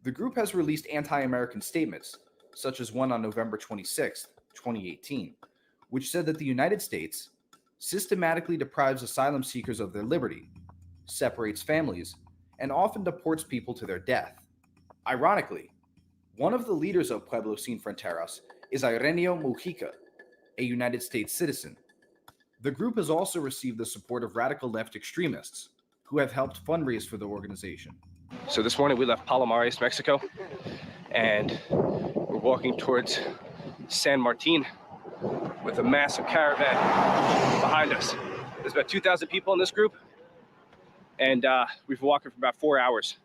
The group has released anti-American statements, such as one on November 26, 2018, which said that the United States systematically deprives asylum seekers of their liberty, separates families, and often deports people to their death. Ironically, one of the leaders of Pueblo Sin Fronteras is Ireneo Mujica, a United States citizen. The group has also received the support of radical left extremists who have helped fundraise for the organization. So this morning we left Palomares, Mexico, and we're walking towards San Martin with a massive caravan behind us. There's about 2,000 people in this group, and we've been walking for about 4 hours.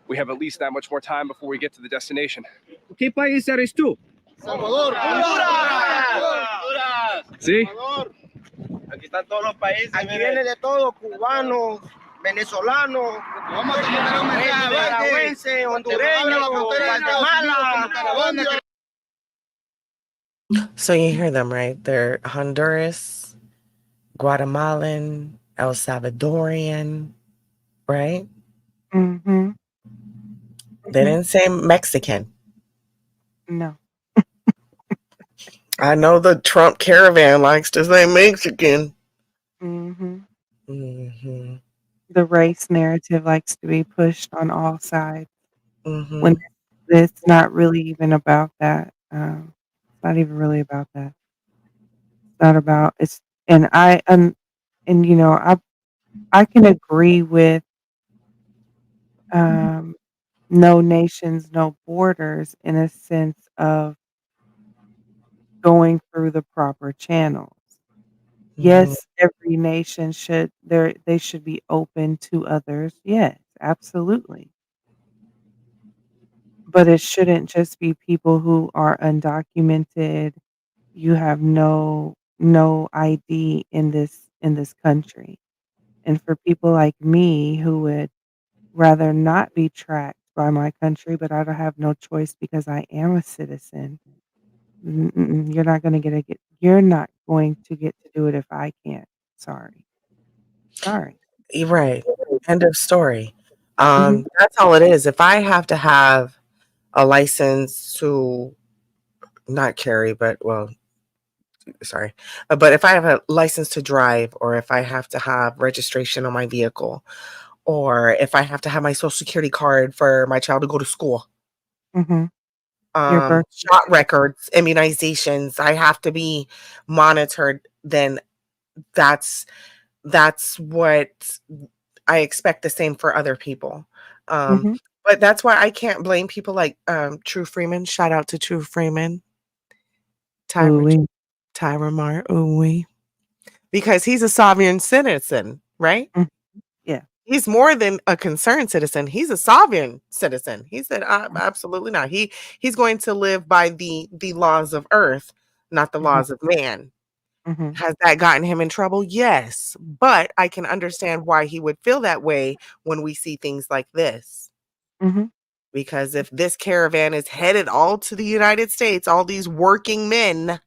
We have at least that much more time before we get to the destination. ¿Qué país eres tú? Salvador, Honduras. ¿Sí? Aquí están todos los países. Aquí viene de todo, cubano, venezolano, nicaragüense, hondureño, Guatemala. So you hear them, right? They're Honduras, Guatemalan, El Salvadorian, right? Mm-hmm. They didn't say Mexican. No. I know the Trump caravan likes to say Mexican. Mm-hmm. Mm-hmm. The race narrative likes to be pushed on all sides Mm-hmm. when it's not really even about that. It's not even really about that. It's not about it's and you know I can agree with no nations, no borders in a sense of going through the proper channels. Yes, every nation they should be open to others. Yes, absolutely. But it shouldn't just be people who are undocumented. You have no ID in this country. And for people like me who would rather not be tracked by my country, but I don't have no choice because I am a citizen. You're not going to you're not going to get to do it if I can't. Sorry. Sorry. You're right. End of story. Mhm. That's all it is. If I have to have a license to not carry, but well, sorry, but if I have a license to drive, or if I have to have registration on my vehicle, or if I have to have my social security card for my child to go to school, Mhm. Your birth shot records, immunizations, I have to be monitored, then that's what I expect the same for other people. Mhm. But that's why I can't blame people like True Freeman. Shout out to True Freeman. Ooh-wee. Tyra Mar, ooh, because he's a sovereign citizen, right? Mm. Yeah. He's more than a concerned citizen. He's a sovereign citizen. He said, absolutely not. He's going to live by the laws of earth, not the Mhm. laws of man. Mhm. Has that gotten him in trouble? Yes. But I can understand why he would feel that way when we see things like this. Mhm. Because if this caravan is headed all to the United States, all these working men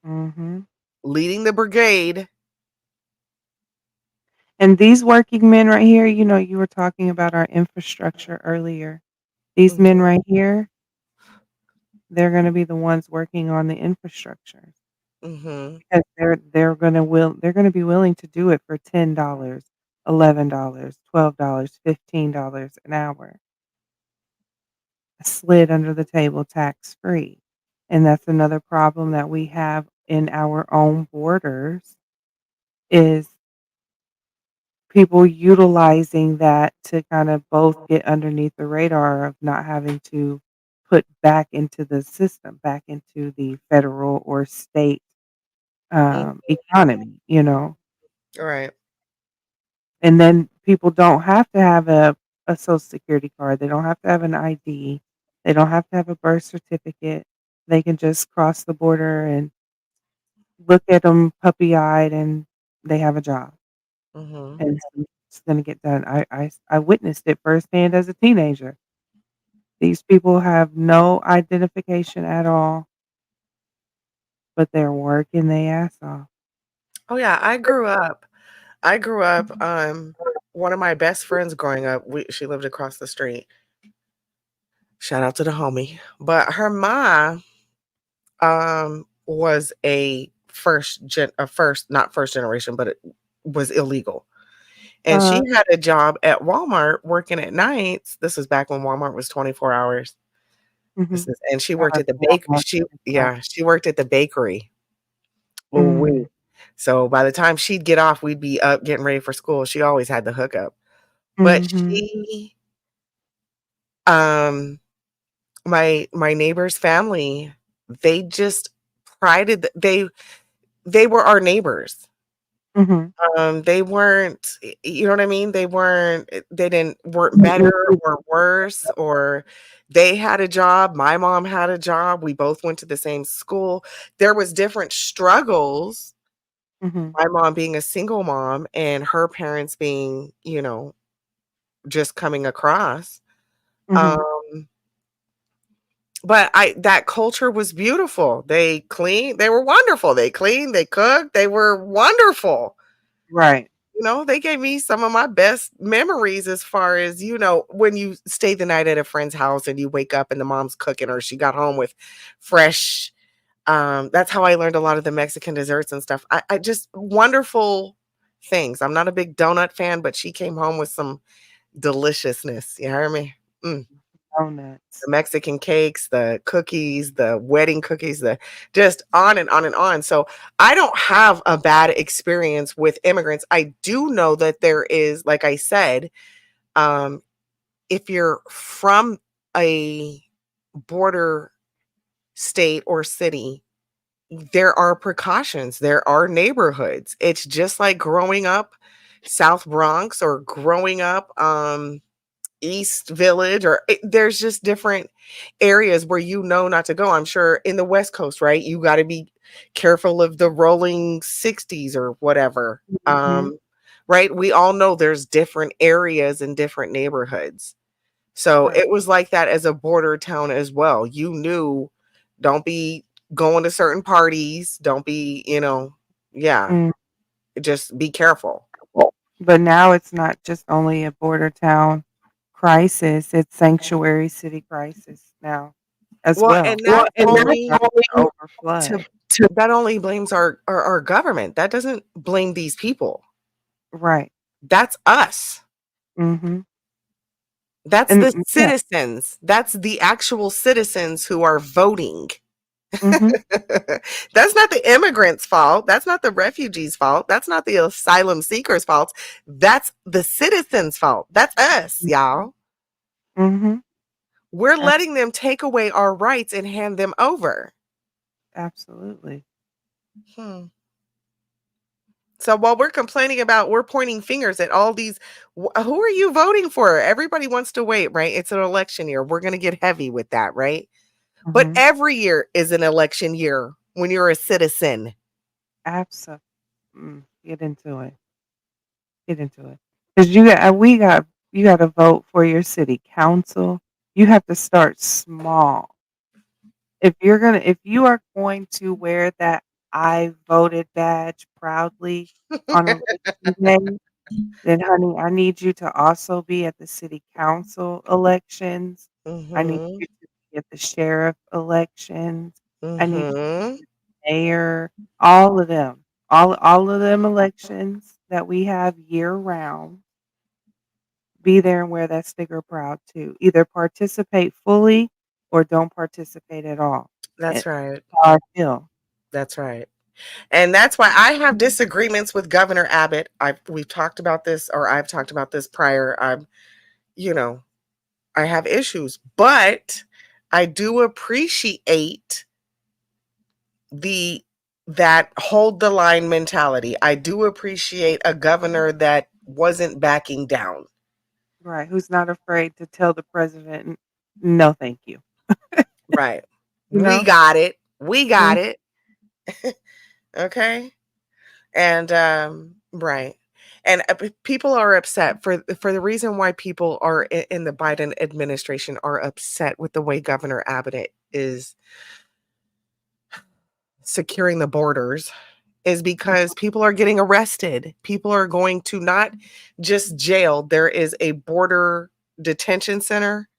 Mhm. leading the brigade. And these working men right here, you were talking about our infrastructure earlier. These men Mhm. right here, they're gonna be the ones working on the infrastructure. Mhm. Because they're gonna be willing to do it for $10, $11, $12, $15 an hour. Slid under the table tax free. And that's another problem that we have in our own borders is people utilizing that to kind of both get underneath the radar of not having to put back into the system, back into the federal or state economy. Right. And then people don't have to have a a social security card. They don't have to have an ID. They don't have to have a birth certificate. They can just cross the border and look at them puppy-eyed, and they have a job. Mhm. And it's gonna get done. I witnessed it firsthand as a teenager. These people have no identification at all, but they're working their ass off. Oh, yeah, I grew up, one of my best friends growing up, she lived across the street. Shout out to the homie. But her ma, was not first generation, but it was illegal. And she had a job at Walmart working at nights. This was back when Walmart was 24 hours. Mhm. And she Shout worked out at the to Walmart. she worked at the bakery. Mm. Ooh-wee. So by the time she'd get off, we'd be up getting ready for school. She always had the hookup. But Mhm. um, my neighbor's family, they just prided they were our neighbors. Mhm. They weren't, you know what I mean? They weren't better or worse, or they had a job, my mom had a job, we both went to the same school. There was different struggles, Mhm. my mom being a single mom and her parents being, just coming across. Mhm. Um, but that culture was beautiful. They were wonderful. They cleaned, they cooked, they were wonderful. Right. They gave me some of my best memories as far as, when you stay the night at a friend's house and you wake up and the mom's cooking or she got home with fresh. That's how I learned a lot of the Mexican desserts and stuff. I just wonderful things. I'm not a big donut fan, but she came home with some deliciousness. You hear me? Mm. Donuts. The Mexican cakes, the cookies, the wedding cookies, the just on and on and on. So I don't have a bad experience with immigrants. I do know that there is, like I said, um, if you're from a border state or city, there are precautions. There are neighborhoods. It's just like growing up South Bronx or growing up East Village, or there's just different areas where not to go. I'm sure in the West Coast, right? You got to be careful of the rolling 60s or whatever. Mhm. Right? We all know there's different areas and different neighborhoods. So Right. it was like that as a border town as well. You knew, don't be going to certain parties, don't be, yeah, Mm. just be careful. But now it's not just only a border town crisis, it's sanctuary city crisis now as Well, well. and that only Overflood. that only blames our government. That doesn't blame these people. Right. That's us. Mhm. That's And the citizens. That's the actual citizens who are voting. Mhm. That's not the immigrants' fault. That's not the refugees' fault. That's not the asylum seekers' fault. That's the citizens' fault. That's us, y'all. Mhm. We're letting them take away our rights and hand them over. Absolutely. Hmm. So while we're pointing fingers at all these, who are you voting for? Everybody wants to wait, right? It's an election year. We're going to get heavy with that, right? But Mhm. every year is an election year when you're a citizen. Get into it. Get into it. 'Cause you got to vote for your city council. You have to start small. If you are going to wear that "I voted" badge proudly on election day, then honey, I need you to also be at the city council elections. I need Mhm. you to be at the sheriff elections. I need you to Mhm. be the mayor, all of them. All of them elections that we have year round. Be there and wear that sticker proud too. Either participate fully or don't participate at all. That's It's right. how I feel. That's right. And that's why I have disagreements with Governor Abbott. We've talked about this, or I've talked about this prior. You know, I have issues, but I do appreciate the that hold the line mentality. I do appreciate a governor that wasn't backing down. Right. Who's not afraid to tell the president, no, thank you. Right. You We know? got it. We got Mhm. it. Okay. And right. And people are upset for the reason why people are in the Biden administration are upset with the way Governor Abbott is securing the borders is because people are getting arrested. People are going to not just jail. There is a border detention center.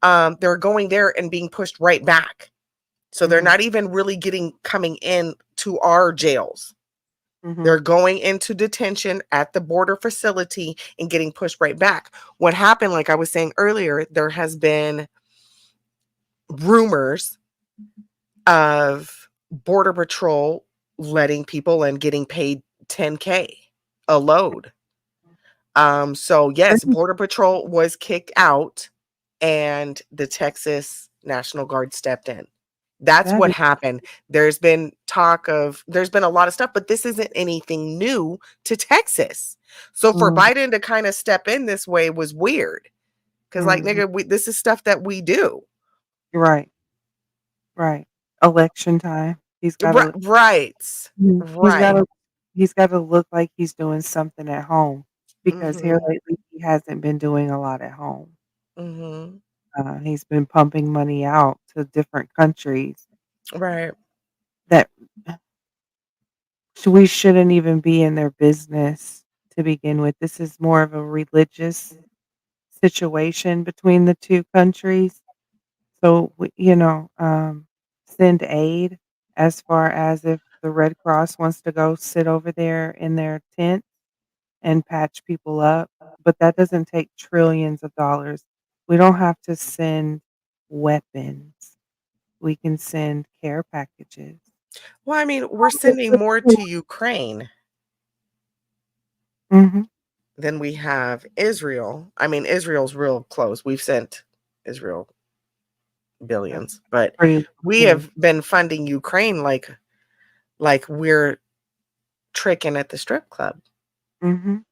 They're going there and being pushed right back. So they're not even really coming in to our jails. They're going into detention at the border facility and getting pushed right back. What happened, like I was saying earlier, there has been rumors of Border Patrol letting people and getting paid $10K a load. So yes, Border Patrol was kicked out and the Texas National Guard stepped in. That's That what is happened. There's been a lot of stuff, but this isn't anything new to Texas. So for Biden to kind of step in this way was weird. Cause like, nigga, this is stuff that we do. Right. Right. Election time. He's gotta Right. he's Right. gotta he's gotta look like he's doing something at home because here Mhm. lately he hasn't been doing a lot at home. Mhm. He's been pumping money out to different countries Right. that we shouldn't even be in their business to begin with. This is more of a religious situation between the two countries. So, send aid as far as if the Red Cross wants to go sit over there in their tent and patch people up, but that doesn't take trillions of dollars. We don't have to send weapons. We can send care packages. Well, I mean, we're sending more to Ukraine Mhm. than we have Israel. I mean, Israel's real close. We've sent Israel billions, but Pretty we mhm. have been funding Ukraine like we're tricking at the strip club. Mhm.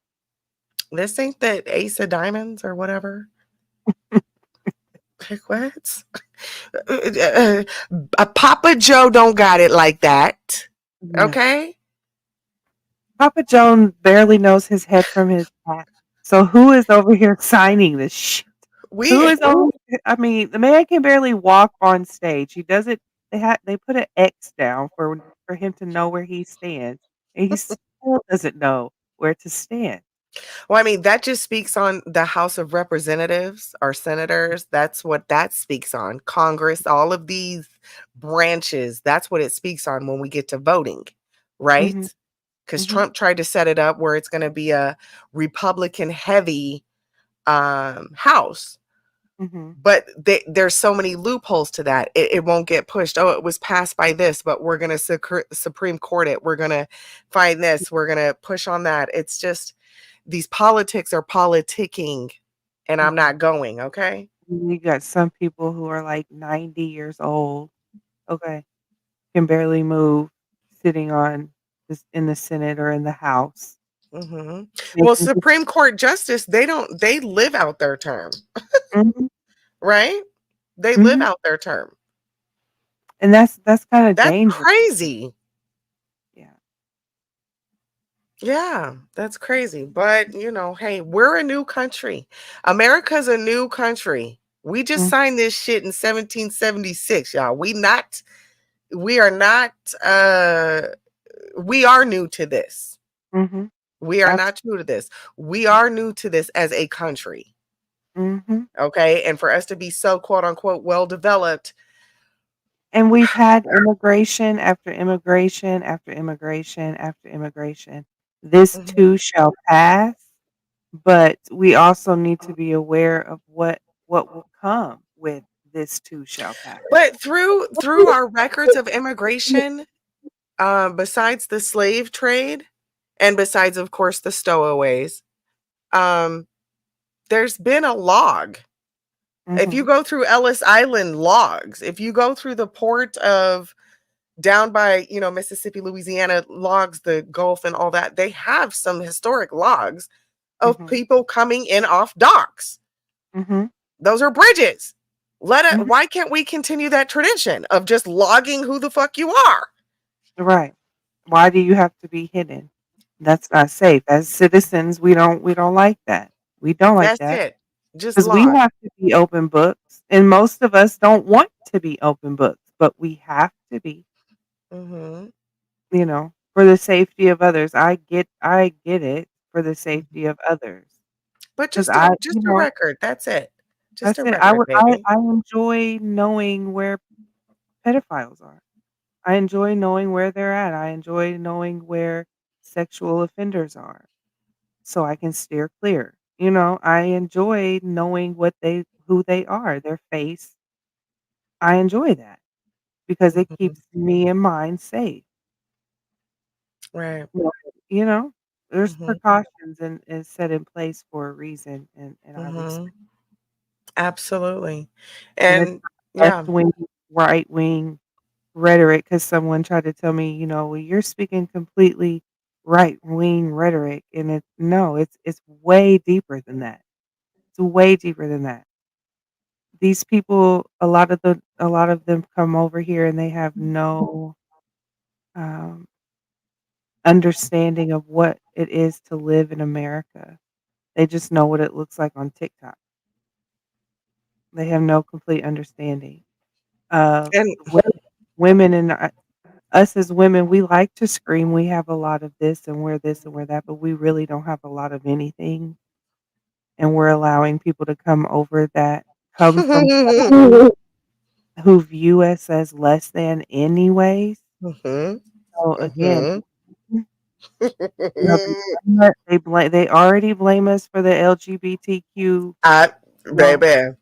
This ain't the Ace of Diamonds or whatever. Like what? Papa Joe don't got it like that. No. Okay? Papa Joan barely knows his head from his hat. So who is over here signing this shit? Who We is over I mean, the man can barely walk on stage. He doesn't they put an X down for him to know where he stands, and he still doesn't know where to stand. Well, I mean, that just speaks on the House of Representatives, our senators. That's what that speaks on. Congress, all of these branches, that's what it speaks on when we get to voting, right? Mhm. Because Mhm. Trump tried to set it up where it's going to be a Republican heavy House. Mhm. But there's so many loopholes to that. It won't get pushed. Oh, it was passed by this, but we're going to Supreme Court it. We're going to find this. We're going to push on that. It's just these politics are politicking, and I'm not going, okay? You got some people who are like 90 years old, okay, can barely move, sitting on this in the Senate or in the House. Mhm. Well, Making Supreme Court justice, they live out their term, Mhm. right? They live Mhm. out their term. And that's kinda That's dangerous. crazy. Yeah. Yeah, that's crazy. But, hey, we're a new country. America's a new country. We just Mm. signed this shit in 1776, y'all. We are not we are new to this. Mhm. We are Abs not new to this. We are new to this as a country. Mhm. Okay? And for us to be so quote unquote well developed. And we've had immigration after immigration after immigration after immigration. This Mhm. too shall pass, but we also need to be aware of what will come with this too shall pass. But through our records of immigration, besides the slave trade and besides of course the stowaways, um, there's been a log. If you Mhm. go through Ellis Island logs, if you go through the port of down by, Mississippi, Louisiana logs, the Gulf and all that, they have some historic logs of people coming in off docks. Those are bridges. Why can't we continue that tradition of just logging who the fuck you are? Right. Why do you have to be hidden? That's not safe. As citizens, we don't like that. We don't like That's that. it. Just Because we log. have to be open books, and most of us don't want to be open books, but we have to be, for the safety of others. I get it, for the safety of others. But 'Cause just I a record. That's it. Just That's a it. I record, would baby. I enjoy knowing where pedophiles are. I enjoy knowing where they're at. I enjoy knowing where sexual offenders are, so I can steer clear. I enjoy knowing who they are, their face. I enjoy that because it keeps me and mine safe. Right. There's precautions and set in place for a reason, and I respect. Absolutely. And it's And not yeah. left-wing, right-wing rhetoric, because someone tried to tell me, "Well, you're speaking completely right-wing rhetoric," and it's way deeper than that. It's way deeper than that. These people, a lot of them come over here and they have no, um, understanding of what it is to live in America. They just know what it looks like on TikTok. They have no complete understanding of And women, and us as women, we like to scream, we have a lot of this and we're this and we're that, but we really don't have a lot of anything. And we're allowing people to come over that come from who view us as less than anyways. So again, they already blame us for the LGBTQ. Baby.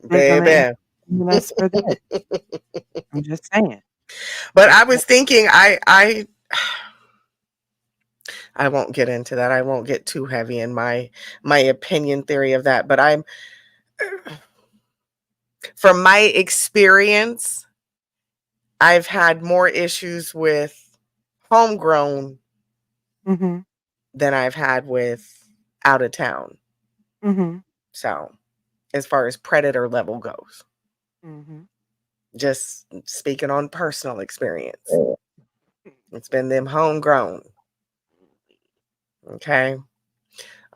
They're gonna Baby. blame us for that. I'm just saying. But I was thinking, I won't get into that. I won't get too heavy in my opinion theory of that. But from my experience, I've had more issues with homegrown than I've had with out of town. So, as far as predator level goes, just speaking on personal experience, it's been them homegrown. Okay.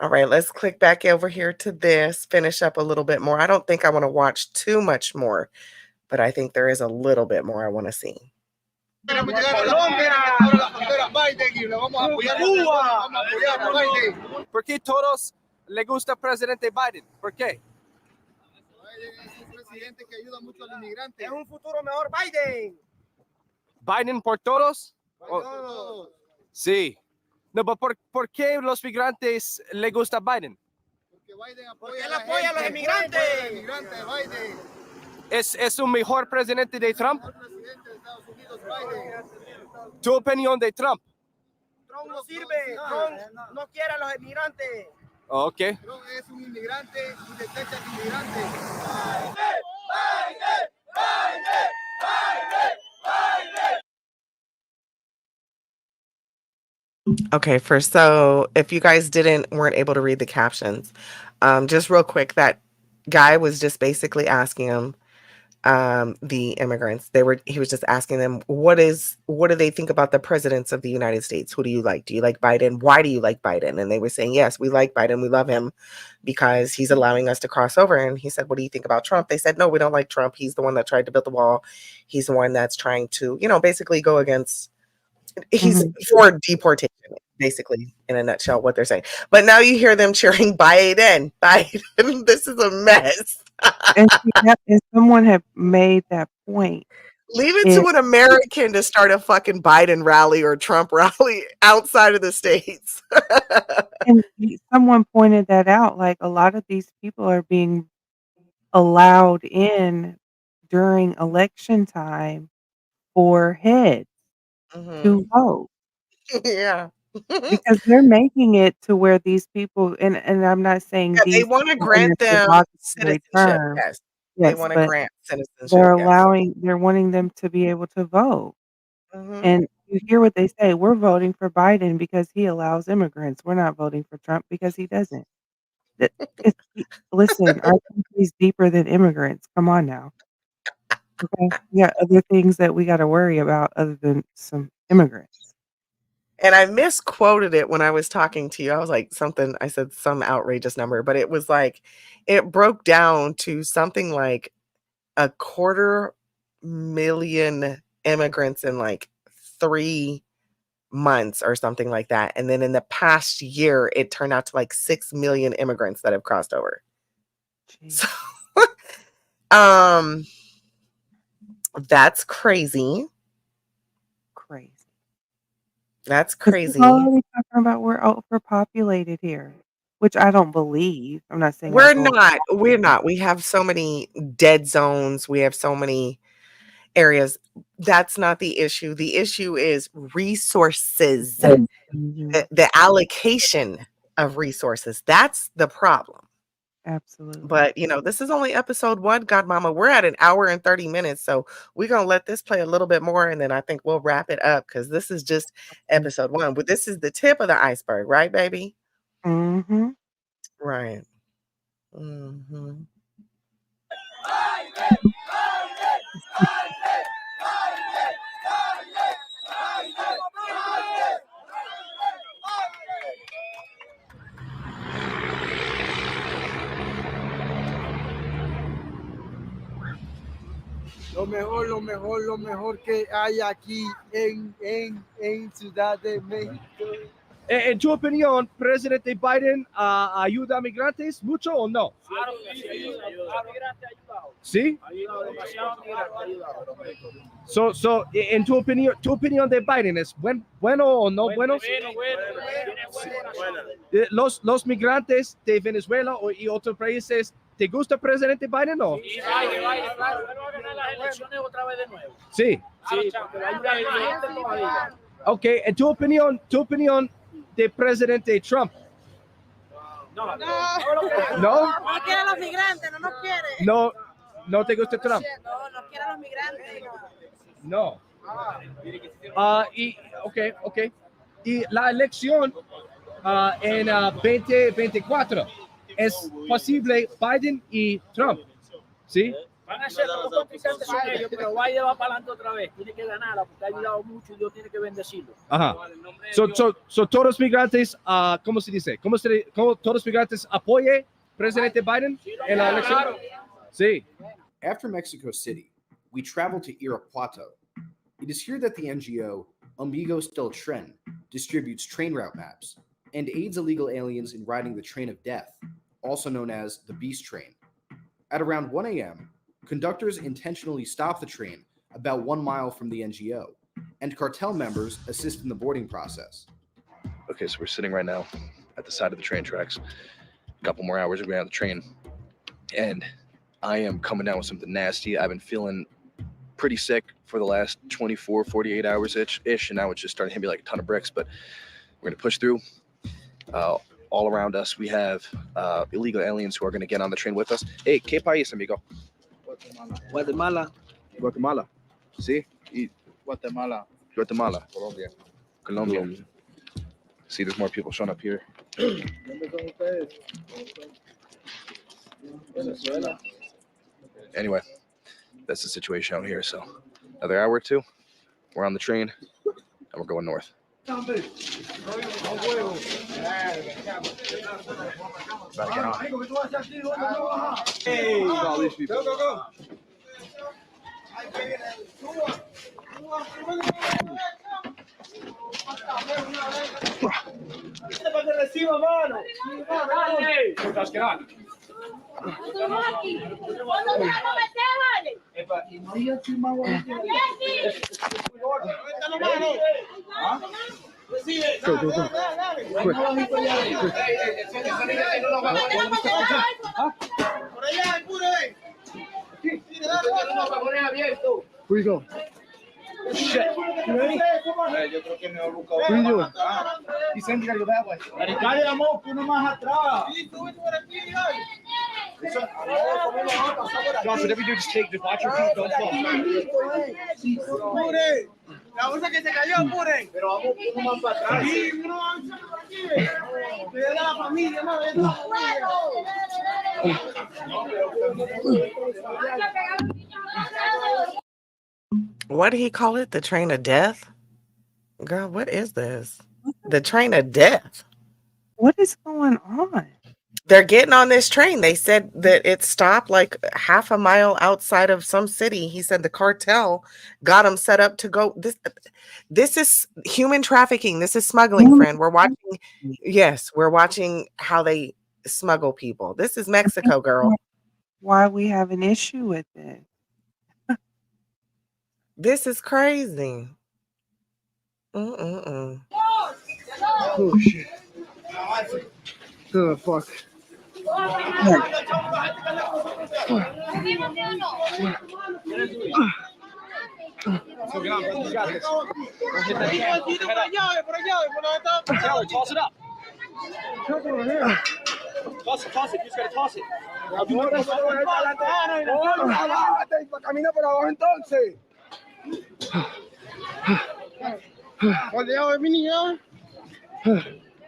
All right, let's click back over here to this, finish up a little bit more. I don't think I want to watch too much more, but I think there is a little bit more I want to see. ¿Por qué todos le gusta presidente Biden? ¿Por qué? Es un presidente que ayuda mucho al inmigrante. Es un futuro mejor Biden. ¿Biden por todos? Por todos. Sí. No, pero ¿por qué los migrantes le gusta Biden? Porque Biden apoya a los inmigrantes. Biden. ¿Es un mejor presidente de Trump? El presidente de Estados Unidos, Biden. ¿Tu opinión de Trump? Trump no sirve. Trump no quiere a los inmigrantes. Ok. Trump es un inmigrante y detesta a inmigrantes. Okay, so if you guys weren't able to read the captions, just real quick, that guy was just basically asking him, the immigrants, he was just asking them, what do they think about the presidents of the United States? Who do you like? Do you like Biden? Why do you like Biden? And they were saying, yes, we like Biden. We love him because he's allowing us to cross over. And he said, what do you think about Trump? They said, no, we don't like Trump. He's the one that tried to build the wall. He's the one that's trying to, basically go against, he's for deportation, basically, in a nutshell, what they're saying. But now you hear them cheering Biden. This is a mess. And if someone had made that point, leave it to an American to start a fucking Biden rally or Trump rally outside of the States. And someone pointed that out, like, a lot of these people are being allowed in during election time for heads to vote. Yeah. Because they're making it to where these people, and I'm not saying Yeah, they these want to people in grant a them derogatory citizenship. term. Yes. They Yes, want to but grant citizenship. they're Yes. wanting them to be able to vote. And you hear what they say, we're voting for Biden because he allows immigrants. We're not voting for Trump because he doesn't. Listen, our country's deeper than immigrants. Come on now. Okay? We got other things that we gotta worry about other than some immigrants. And I misquoted it when I was talking to you. I was like I said some outrageous number, but it was like, it broke down to something like 250,000 immigrants in like 3 months or something like that. And then in the past year, it turned out to like 6 million immigrants that have crossed over. So, that's crazy. Crazy. That's 'Cause crazy. we're already talking about we're overpopulated here, which I don't believe. I'm not saying We're not. We have so many dead zones. We have so many areas. That's not the issue. The issue is resources. The allocation of resources. That's the problem. Absolutely. But, this is only episode 1, Godmama. We're at 1 hour and 30 minutes, so we're gonna let this play a little bit more, and then I think we'll wrap it up because this is just episode 1. But this is the tip of the iceberg, right, baby? Mhm. Right. Mhm. Lo mejor que hay aquí en Ciudad de México. En tu opinión, presidente Biden ayuda a migrantes mucho o no? Claro que sí, ayuda. ¿Sí? Ayuda demasiado ayudado. En tu opinión de Biden, ¿es bueno o no bueno? Bueno. Los migrantes de Venezuela y otros países, ¿te gusta el presidente Biden o no? Sí, Biden, claro. Él va a ganar las elecciones otra vez de nuevo. Sí. Sí, porque va a ayudar a más gente todavía. Ok, en tu opinión del presidente Trump. No. ¿No? No quiere a los migrantes, no nos quiere. No te gusta Trump. No quiere a los migrantes. No. Ok. Y la elección en 2024 es posible Biden y Trump. ¿Sí? Van a ser los contrincantes son ellos, pero Biden va para adelante otra vez. Tiene que ganarla porque ha ayudado mucho y Dios tiene que bendecirlo. Ajá. So todos los migrantes, ¿cómo se dice? ¿Cómo todos los migrantes apoyen presidente Biden en la elección? Sí. After Mexico City, we travel to Irapuato. It is here that the NGO Amigos del Tren distributes train route maps and aids illegal aliens in riding the train of death, also known as the Beast Train. At around 1 a.m., conductors intentionally stop the train about 1 mile from the NGO, and cartel members assist in the boarding process. Okay, so we're sitting right now at the side of the train tracks. A couple more hours, we're going on the train. And I am coming down with something nasty. I've been feeling pretty sick for the last 24, 48 hours ish, and now it's just starting to hit me like a ton of bricks, but we're going to push through. All around us, we have illegal aliens who are going to get on the train with us. Hey, ¿qué país, amigo? Guatemala. Sí? Guatemala. Colombia. See, there's more people showing up here. Anyway, that's the situation out here. So another hour or 2, we're on the train, and we're going north. Hey, all these people. Go. Where you going? Shit. You ready? Where you doing? He said you gotta go that way. Josh, whatever you do, just watch your feet, don't fall. La bolsa que se cayó, apuren. Pero vamos uno más para atrás. Sí, uno más para aquí. Cuidado a la familia, no, What did he call it? The train of death? Girl, what is this? The train of death. What is going on? They're getting on this train. They said that it stopped like half a mile outside of some city. He said the cartel got them set up to go. This is human trafficking. This is smuggling, friend. We're watching. Yes, we're watching how they smuggle people. This is Mexico, girl. Why we have an issue with it? This is crazy. Mm-mm-mm. Oh, shit. Oh, fuck. Toss it up. Toss it. You just gotta toss it. Camina por abajo entonces. ¿Cuál es mi niña?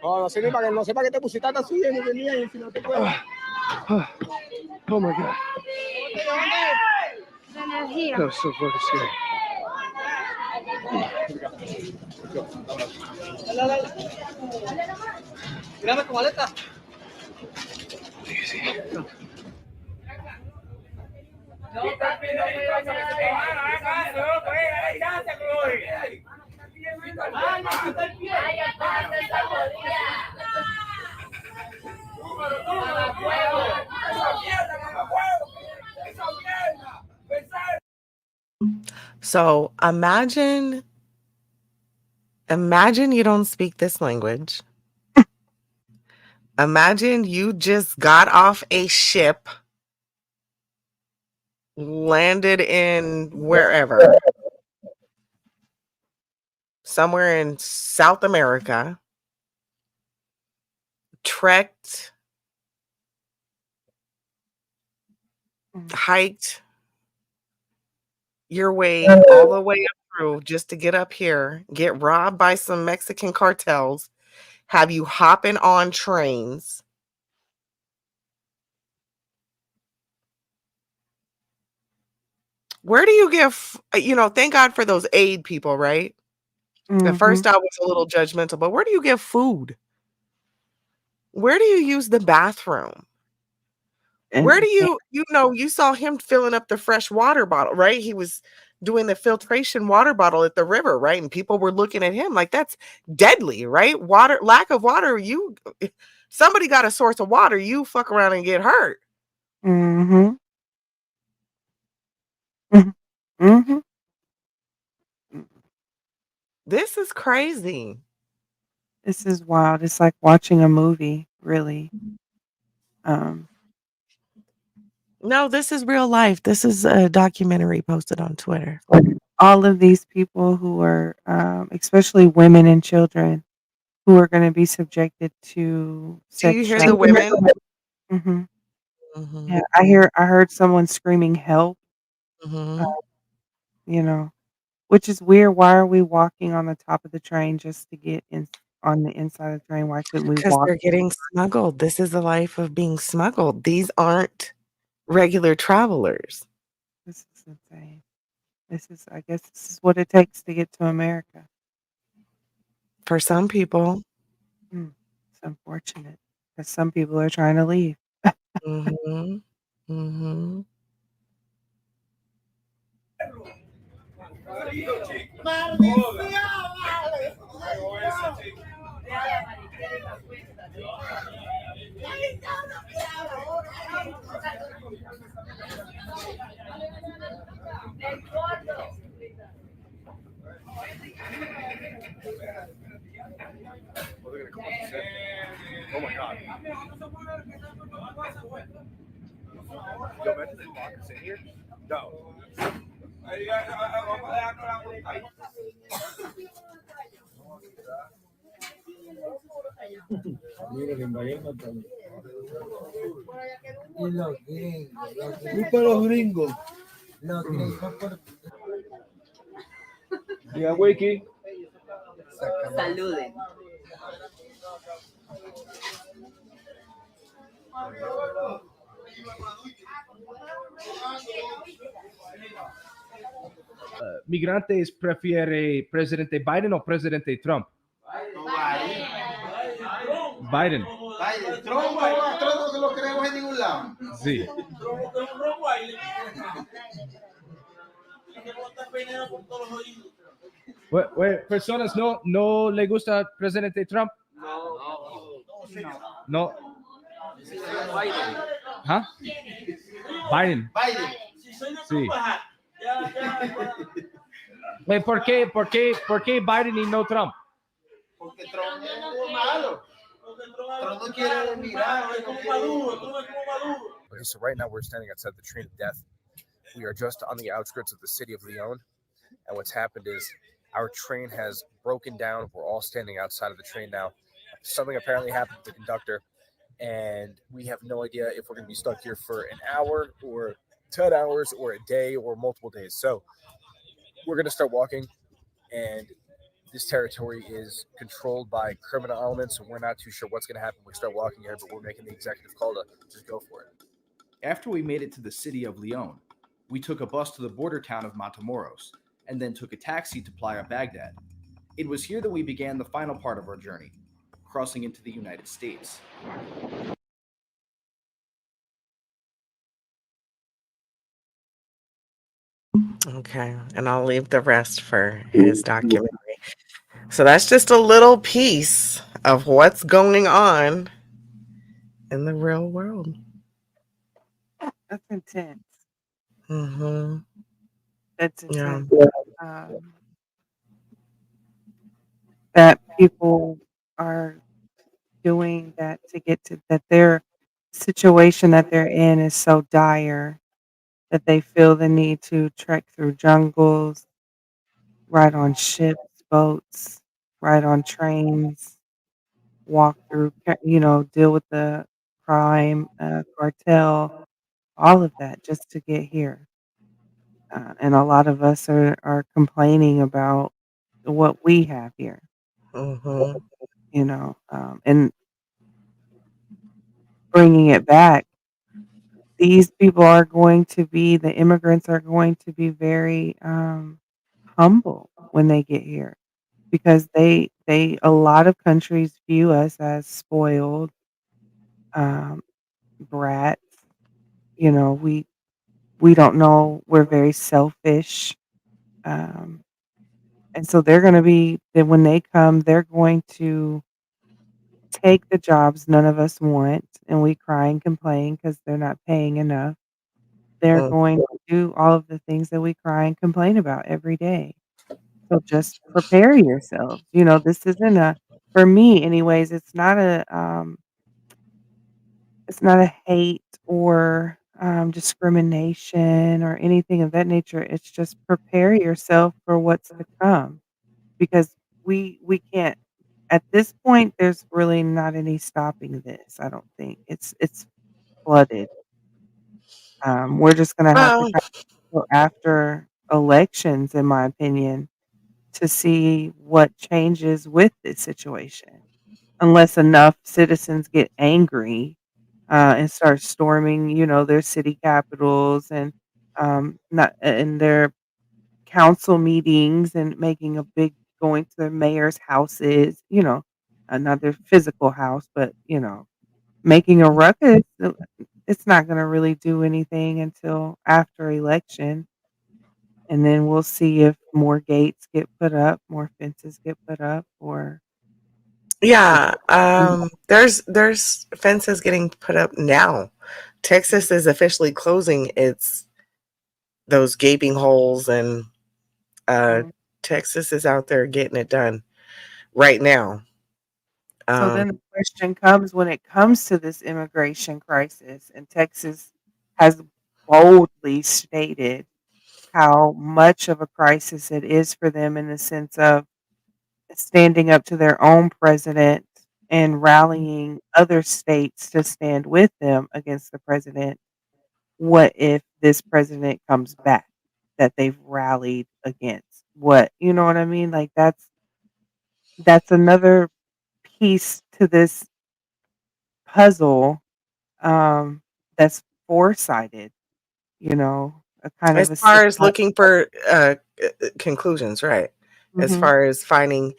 No sé ni para que no sepa que te pusiste así bien y venía y si no te puedo. Oh my God. That was so fucking scary. Mírame tu maleta. So imagine you don't speak this language. Imagine you just got off a ship, landed in wherever, somewhere in South America, trekked, hiked your way all the way up through just to get up here, get robbed by some Mexican cartels, have you hopping on trains. Where do you get, thank God for those aid people, right? At first I was a little judgmental, but where do you get food? Where do you use the bathroom? Where do you saw him filling up the fresh water bottle, right? He was doing the filtration water bottle at the river, right? And people were looking at him like that's deadly, right? Lack of water, somebody got a source of water, you fuck around and get hurt. Mhm. Mhm. Mhm. This is crazy. This is wild. It's like watching a movie, really. No, this is real life. This is a documentary posted on Twitter. All of these people who are, especially women and children, who are going to be subjected to Do you sex hear the women? Mhm. Mhm. Yeah, I heard someone screaming help. Mhm. Which is weird. Why are we walking on the top of the train just to get on the inside of the train? Why couldn't we 'Cause walk? they're getting smuggled. This is the life of being smuggled. These aren't regular travelers. This is insane. I guess this is what it takes to get to America. For some people. It's unfortunate because some people are trying to leave. Mhm. Mhm. Oh my God. Yo, imagine the lockers in here. No. Y para los gringos. Yeah, Wiki. Saluden. Migrantes prefiere presidente Biden o presidente Trump? Biden. Trump no lo queremos en ningún lado. Sí. Personas no le gusta presidente Trump. No. ¿Ah? Biden. Sí. ¿Por qué Biden y no Trump? Porque Trump es malo. Trump no quiere mirar. Okay, so right now we're standing outside the train of death. We are just on the outskirts of the city of Lyon, and what's happened is our train has broken down. We're all standing outside of the train now. Something apparently happened to the conductor, and we have no idea if we're going to be stuck here for an hour or 10 hours or a day or multiple days. So we're going to start walking, and this territory is controlled by criminal elements, so we're not too sure what's going to happen when we start walking here, but we're making the executive call to just go for it. After we made it to the city of Lyon, we took a bus to the border town of Matamoros, and then took a taxi to Playa Baghdad. It was here that we began the final part of our journey, crossing into the United States. Okay, and I'll leave the rest for his documentary. So that's just a little piece of what's going on in the real world. That's intense. Mm-hmm. That's Yeah. intense. That people are doing that to get to that their situation that they're in is so dire that they feel the need to trek through jungles, ride on ships, boats, ride on trains, walk through, deal with the crime, cartel, all of that just to get here. And a lot of us are complaining about what we have here, Mm-hmm. and bringing it back. These people are going to be, the immigrants are going to be very humble when they get here because a lot of countries view us as spoiled um, brats. We don't know. We're very selfish. Um, and so they're going to be, that when they come, they're going to take the jobs none of us want, and we cry and complain because they're not paying enough. They're going to do all of the things that we cry and complain about every day. So just prepare yourselves. This isn't for me anyways, it's not a hate or discrimination or anything of that nature. It's just prepare yourself for what's to come because we can't at this point there's really not any stopping this. I don't think it's flooded. We're just gonna have to Well, kind of go after elections, in my opinion, to see what changes with this situation. Unless enough citizens get angry, and start storming, their city capitals and, not and their council meetings and making a big going to their mayor's houses, not their physical house, but, making a ruckus, it's not gonna really do anything until after election, and then we'll see if more gates get put up, more fences get put up, or yeah, there's fences getting put up now. Texas is officially closing its those gaping holes, and Texas is out there getting it done right now. So then the question comes when it comes to this immigration crisis, and Texas has boldly stated how much of a crisis it is for them in the sense of standing up to their own president and rallying other states to stand with them against the president. What if this president comes back? that they've rallied against. What you know what I mean? Like that's another piece to this puzzle, that's foresighted, a kind As of a far as systematic. looking for conclusions, right? As Mhm, far as finding,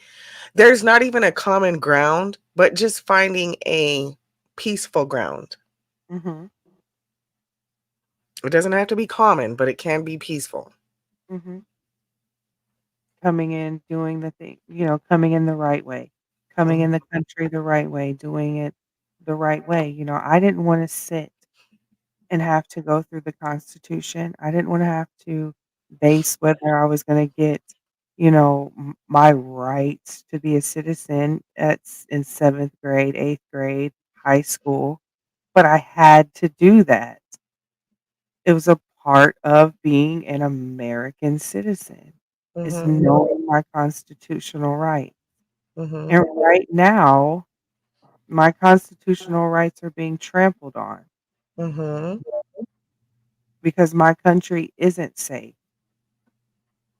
there's not even a common ground, but just finding a peaceful ground. mhm, It doesn't have to be common, but it can be peaceful. mhm. Coming in, doing the thing, coming in the right way, coming Mhm. in the country the right way, doing it the right way. I didn't wanna sit and have to go through the Constitution. I didn't wanna have to base whether I was gonna get, my rights to be a citizen in 7th grade, 8th grade, high school, but I had to do that. It was a part of being an American citizen, is Mhm. knowing my constitutional right. Mhm. And right now, my constitutional rights are being trampled on Mhm. because my country isn't safe.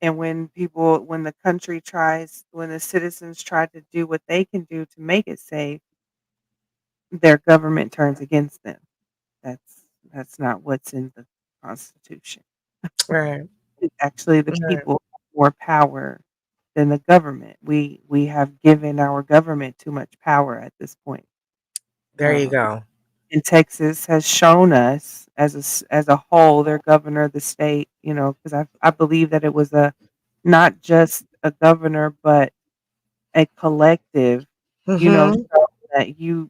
And when the citizens try to do what they can do to make it safe, their government turns against them. That's not what's in the Constitution. Right. It's actually the Right. people have more power than the government. We have given our government too much power at this point. There you Um, go. and Texas has shown us as a whole, their governor, the state, because I believe that it was a not just a governor, but a collective, Mhm. so that you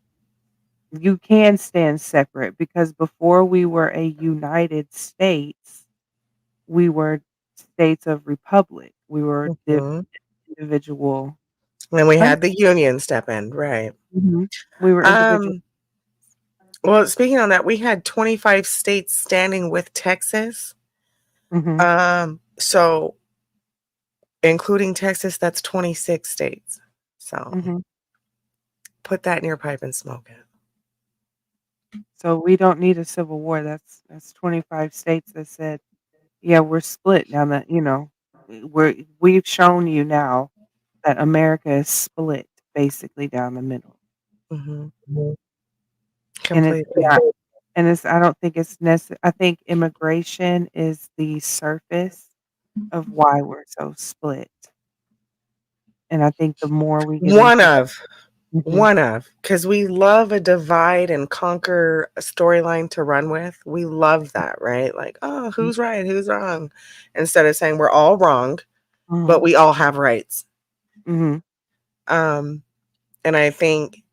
can stand separate because before we were a United States, we were states of republic. We were Mhm. individual Then we countries. had the union step in, right. Mhm. We were individual. Um, well, speaking on that, we had 25 states standing with Texas. Mhm. So including Texas, that's 26 states. So Mhm. put that in your pipe and smoke it. So we don't need a civil war. That's 25 states that said, "Yeah, we're split down the," we've shown you now that America is split basically down the middle. Mhm. And it's Completely. not and it's I don't think it's I think immigration is the surface of why we're so split. And I think the more we get One into that. of, Mhm. one of, because we love a divide and conquer storyline to run with. We love that, right? Like, oh, Mm. who's right? Who's wrong? Instead of saying we're all wrong, but Mhm. we all have rights. Mhm. Um, and I think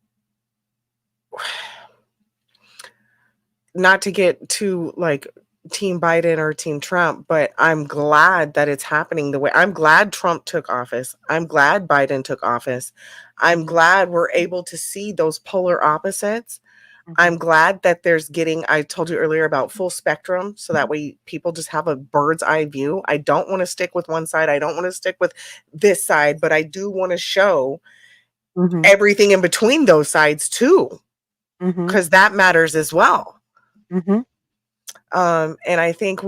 not to get too like team Biden or team Trump, but I'm glad that it's happening the way I'm glad Trump took office. I'm glad Biden took office. I'm Mhm. glad we're able to see those polar opposites. I'm Mhm. glad that there's getting I told you earlier about full spectrum so that way people just have a bird's eye view. I don't want to stick with one side. I don't want to stick with this side, but I do want to show Mhm. everything in between those sides too, Mhm. because that matters as well. Mhm. And I think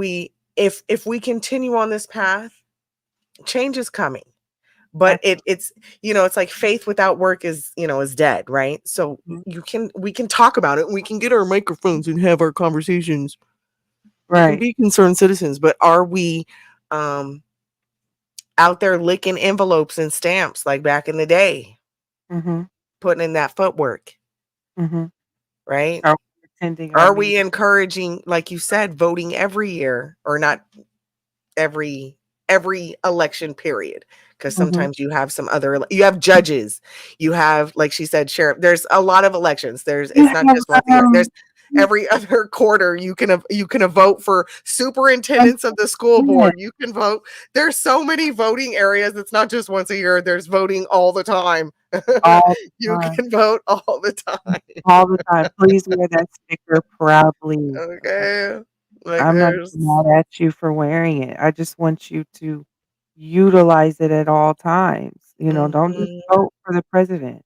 if we continue on this path, change is coming. But Absolutely. it's like faith without work is dead, right? So Mhm. we can talk about it. We can get our microphones and have our conversations. We can Right. be concerned citizens, but are we um out there licking envelopes and stamps like back in the day, Mhm. putting in that footwork, Mhm. right? Are we pretending our Are we meeting? encouraging, like you said, voting every year or not every every election period? Because Mhm. sometimes you have judges, you have, like she said, sheriff. There's a lot of elections. You It's not have, just once a year. There's you every other quarter you can vote for have superintendents of the school yeah, board. You can vote. There's so many voting areas. It's not just once a year. There's voting all the time. all the You time. can vote all the time. All the time. Please wear that sticker proudly, okay? Okay. Like I'm not there's mad at you for wearing it. I just want you to utilize it at all times. Don't just Mhm. vote for the president.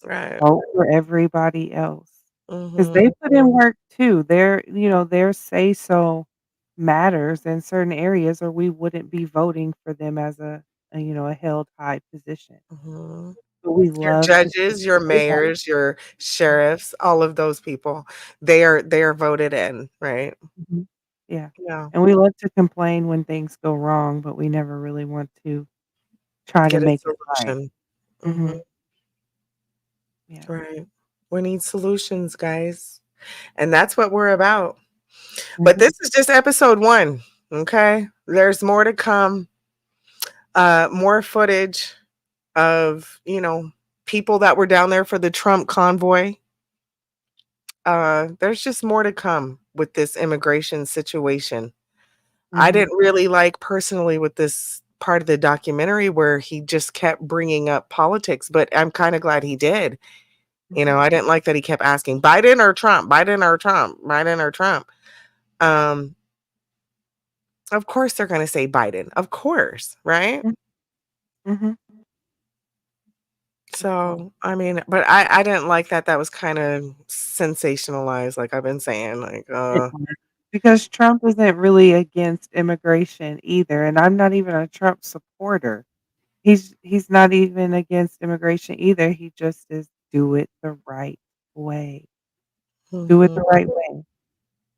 Right. Vote for everybody else because they Mhm. put in work too. Their say so matters in certain areas, or we wouldn't be voting for them as a held high position. Mhm. But we Your love to judges, your say that. mayors, your sheriffs, all of those people, they are voted in, right? Mhm. Yeah, Yeah. and we love to complain when things go wrong, but we never really want to try to Get a make it right. solution. Mhm. Mhm. Yeah. Right. We need solutions, guys, and that's what we're about. But Mhm. this is just episode 1, okay? There's more to come, more footage of, people that were down there for the Trump convoy. There's just more to come with this immigration situation. I Mhm. didn't really like personally with this part of the documentary where he just kept bringing up politics, but I'm kinda glad he did. Mhm. I didn't like that he kept asking, "Biden or Trump? Biden or Trump? Biden or Trump?" Um, of course they're gonna say Biden, of course, right? Mm. Mhm. Of course. So, I mean, but I didn't like that that was kinda sensationalized, like I've been saying, like, It was, because Trump isn't really against immigration either, and I'm not even a Trump supporter. He's not even against immigration either, he just is do it the right way. Do it the Mhm. right way.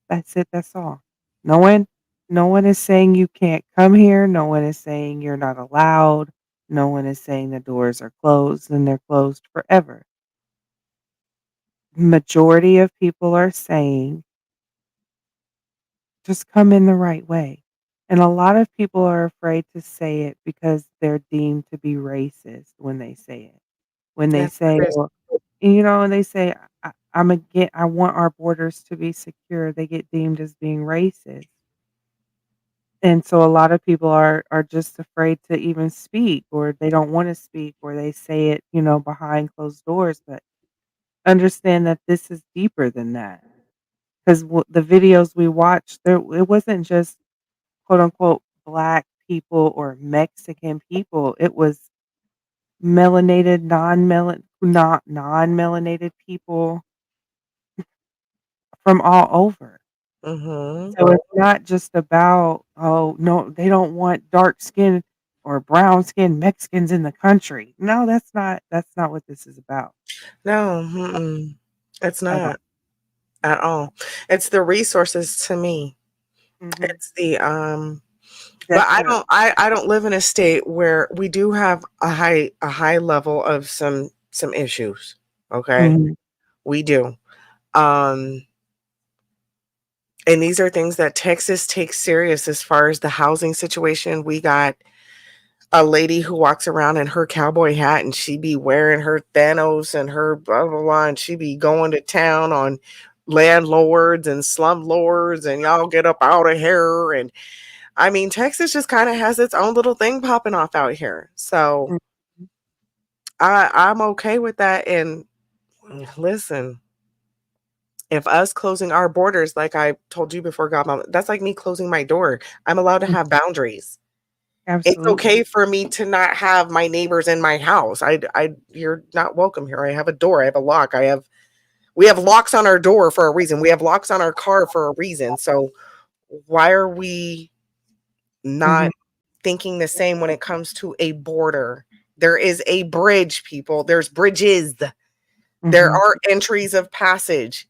That's it, that's all. No one no one is saying you can't come here, no one is saying you're not allowed, no one is saying the doors are closed and they're closed forever. Majority of people are saying just come in the right way. And a lot of people are afraid to say it because they're deemed to be racist when they say it. When they That's say, crazy. well, and they say, I want our borders to be secure, they get deemed as being racist. And so a lot of people are just afraid to even speak, or they don't wanna speak, or they say it, behind closed doors, but understand that this is deeper than that. 'Cause the videos we watched, it wasn't just quote unquote "black people" or Mexican people, it was melanated, not non-melanated people from all over. Mhm. So it's not just about, "Oh, no, they don't want dark skin or brown skinned Mexicans in the country." No, that's not what this is about No, mm-mm. It's at all. not, at all. It's the resources to me. Mhm. It's the, but Definitely. I don't live in a state where we do have a high level of some issues, okay? Mhm. We do. Um, and these are things that Texas takes serious as far as the housing situation. We got a lady who walks around in her cowboy hat and she be wearing her Thanos and her blah blah blah, and she be going to town on landlords and slumlords and y'all get up out of here. And I mean, Texas just kind of has its own little thing popping off out here. So Mhm. I'm okay with that. And listen, if us closing our borders, like I told you before, Godmom, that's like me closing my door. I'm allowed to Mm. have boundaries. It's Absolutely. okay for me to not have my neighbors in my house. You're not welcome here. I have a door. I have a lock. We have locks on our door for a reason. We have locks on our car for a reason. So why are we Mhm. not thinking the same when it comes to a border? There is a bridge, people. There's bridges. There Mhm. are entries of passage.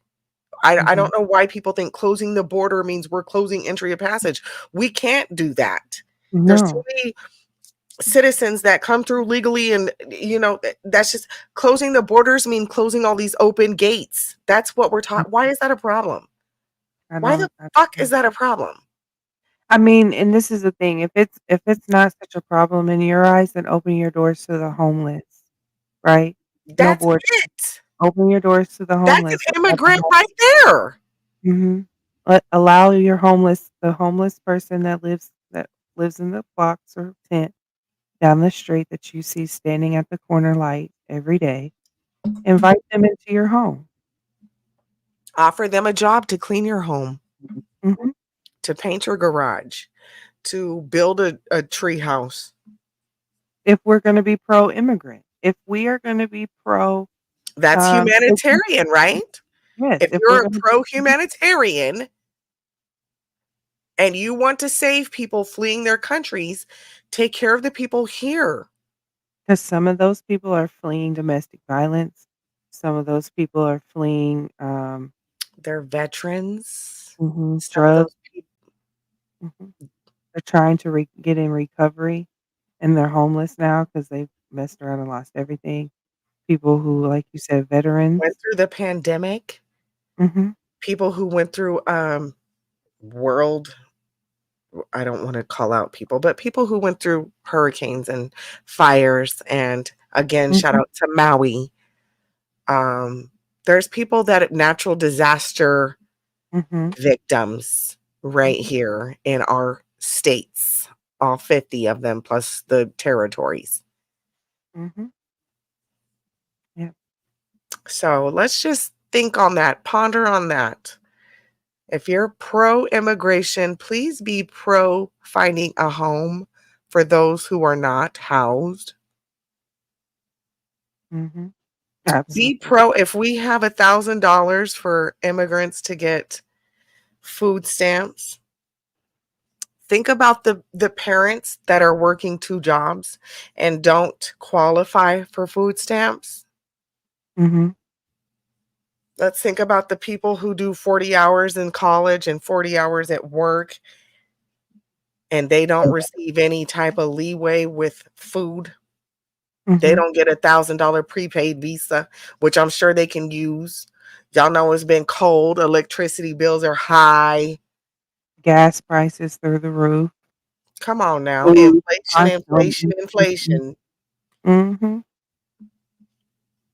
I Mhm. don't know why people think closing the border means we're closing entry of passage. We can't do that. There's too No. many citizens that come through legally, and that's just closing the borders mean closing all these open gates. That's what we're Mm. taught. Why is that a problem? I Why the don't I fuck don't is that a problem? I mean, and this is the thing, if it's not such a problem in your eyes, then open your doors to the homeless, right? No That's border. it. Open your doors to the That's homeless. an immigrant right there. Mhm. Allow the homeless person that lives in the box or tent down the street that you see standing at the corner light every day, invite them into your home. Offer them a job to clean your home, Mhm. to paint your garage, to build a tree house. If we're gonna be pro-immigrant, if we are gonna be pro, That's business, humanitarian, right? yes, If if we're you're a gonna pro humanitarian, and you want to save people fleeing their countries, take care of the people here. Because some of those people are fleeing domestic violence. Some of those people are fleeing They're veterans. Some of drugs. those people. They're trying to get in recovery, and they're homeless now because they've messed around and lost everything. People who, like you said, veterans. Went through the pandemic. Mhm. People who went through world I don't want to call out people, but people who went through hurricanes and fires, and again, shout Mhm. out to Maui. There's people that natural disaster Mhm. victims right Mhm. here in our states, all 50 of them plus the territories. Mhm. Yeah. So let's just think on that, ponder on that. If you're pro immigration, please be pro finding a home for those who are not housed. Mhm. Be Absolutely. pro if we have $1,000 for immigrants to get food stamps. Think about the parents that are working 2 jobs and don't qualify for food stamps. Mhm. Let's think about the people who do 40 hours in college and 40 hours at work, and they don't receive any type of leeway with food. They Mhm. don't get $1,000 prepaid visa, which I'm sure they can use. Y'all know it's been cold, electricity bills are high. Gas prices through the roof. Come on now, Food inflation, constantly inflation, increasing. inflation. Mhm.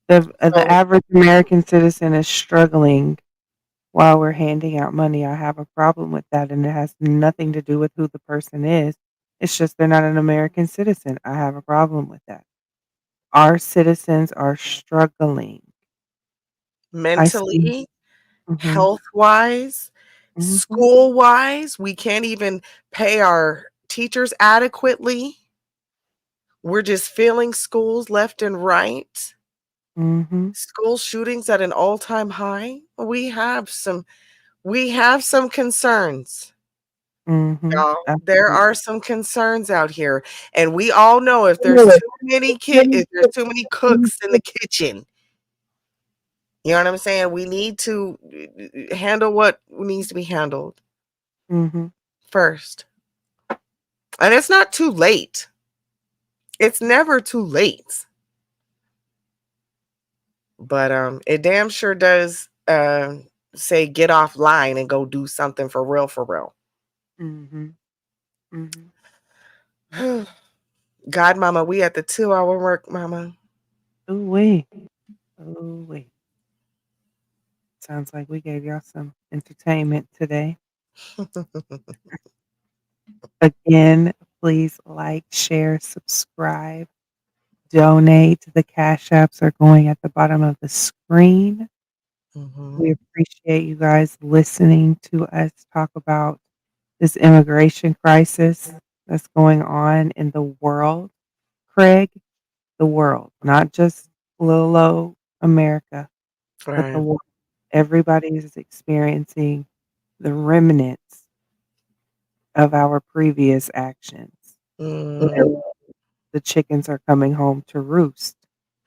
The So average American citizen is struggling while we're handing out money. I have a problem with that, and it has nothing to do with who the person is. It's just they're not an American citizen. I have a problem with that. Our citizens are struggling. I see. mentally, Mhm. health-wise, Mhm. school-wise, we can't even pay our teachers adequately. We're just failing schools left and right. Mhm. School shootings at an all-time high. We have some concerns. Mhm. Y'all, there Absolutely. are some concerns out here, and we all know if there's if there's too many cooks in the kitchen, you know what I'm saying? We need to handle what needs to be handled Mhm. first. And it's not too late. It's never too late. But it damn sure does say get offline and go do something for real, for real. Mhm. Mhm. Yep. God, mama, we at the 2-hour mark, mama. Ooh-wee. Ooh-wee. Sounds like we gave y'all some entertainment today. Again, please like, share, subscribe, donate. The Cash Apps are going at the bottom of the screen. We Mhm. appreciate you guys listening to us talk about this immigration crisis that's going on in the world. Craig, the world, not just little old America, but the Right. world. Everybody is experiencing the remnants of our previous actions. Mm, Literally, the chickens are coming home to roost.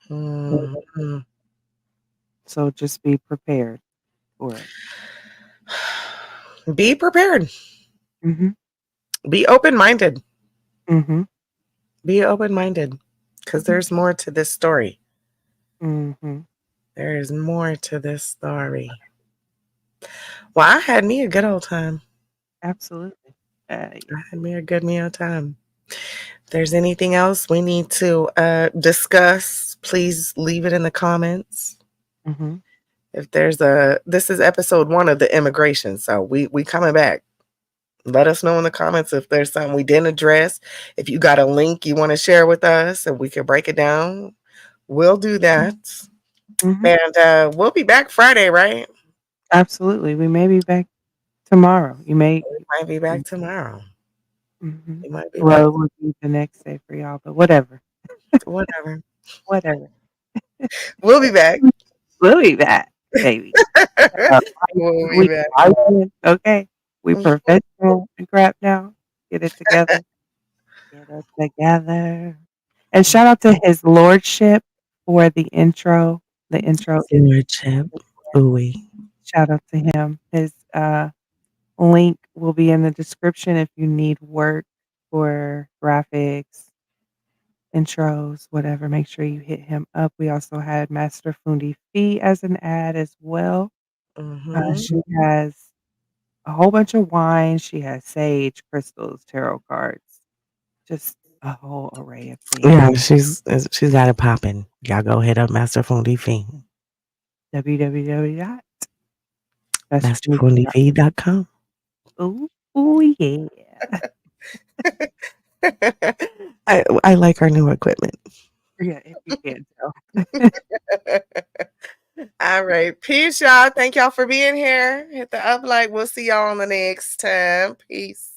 mhm. So just be prepared for it. Be prepared. Mhm. Be open-minded. Mhm. Be open-minded, because there's more to this story. Mhm. There is more to this story. Well, I had me a good old time. Absolutely. I had me a good meal time. If there's anything else we need to discuss, please leave it in the comments. Mhm. If there's this is episode 1 of the immigration, so we coming back. Let us know in the comments if there's something we didn't address. If you got a link you want to share with us and we can break it down, we'll do that. Mhm. And we'll be back Friday, right? Absolutely. We may be back tomorrow. You may We might be back tomorrow. Mhm. We might be back. Well, it would be the next day for y'all, but whatever. Whatever. Whatever. We'll be back. We'll be back, baby. We'll be We back. okay. We professional and crap now. Get it together. Get it together. And shout out to his lordship for the intro. The intro is Lordship. Ooh. shout out to him. His link will be in the description if you need work for graphics, intros, whatever. Make sure you hit him up. We also had Master Fundi Fee as an ad as well. She has a whole bunch of wine. She has sage, crystals, tarot cards, just a whole array of things. Yeah, she's got it popping. Y'all go hit up Master Fundi Fee. MasterFundiFee.com. Ooh, yeah. I like our new equipment. Yeah, if you can't tell. All right. Peace, y'all. Thank y'all for being here. Hit the up like. We'll see y'all on the next time. Peace.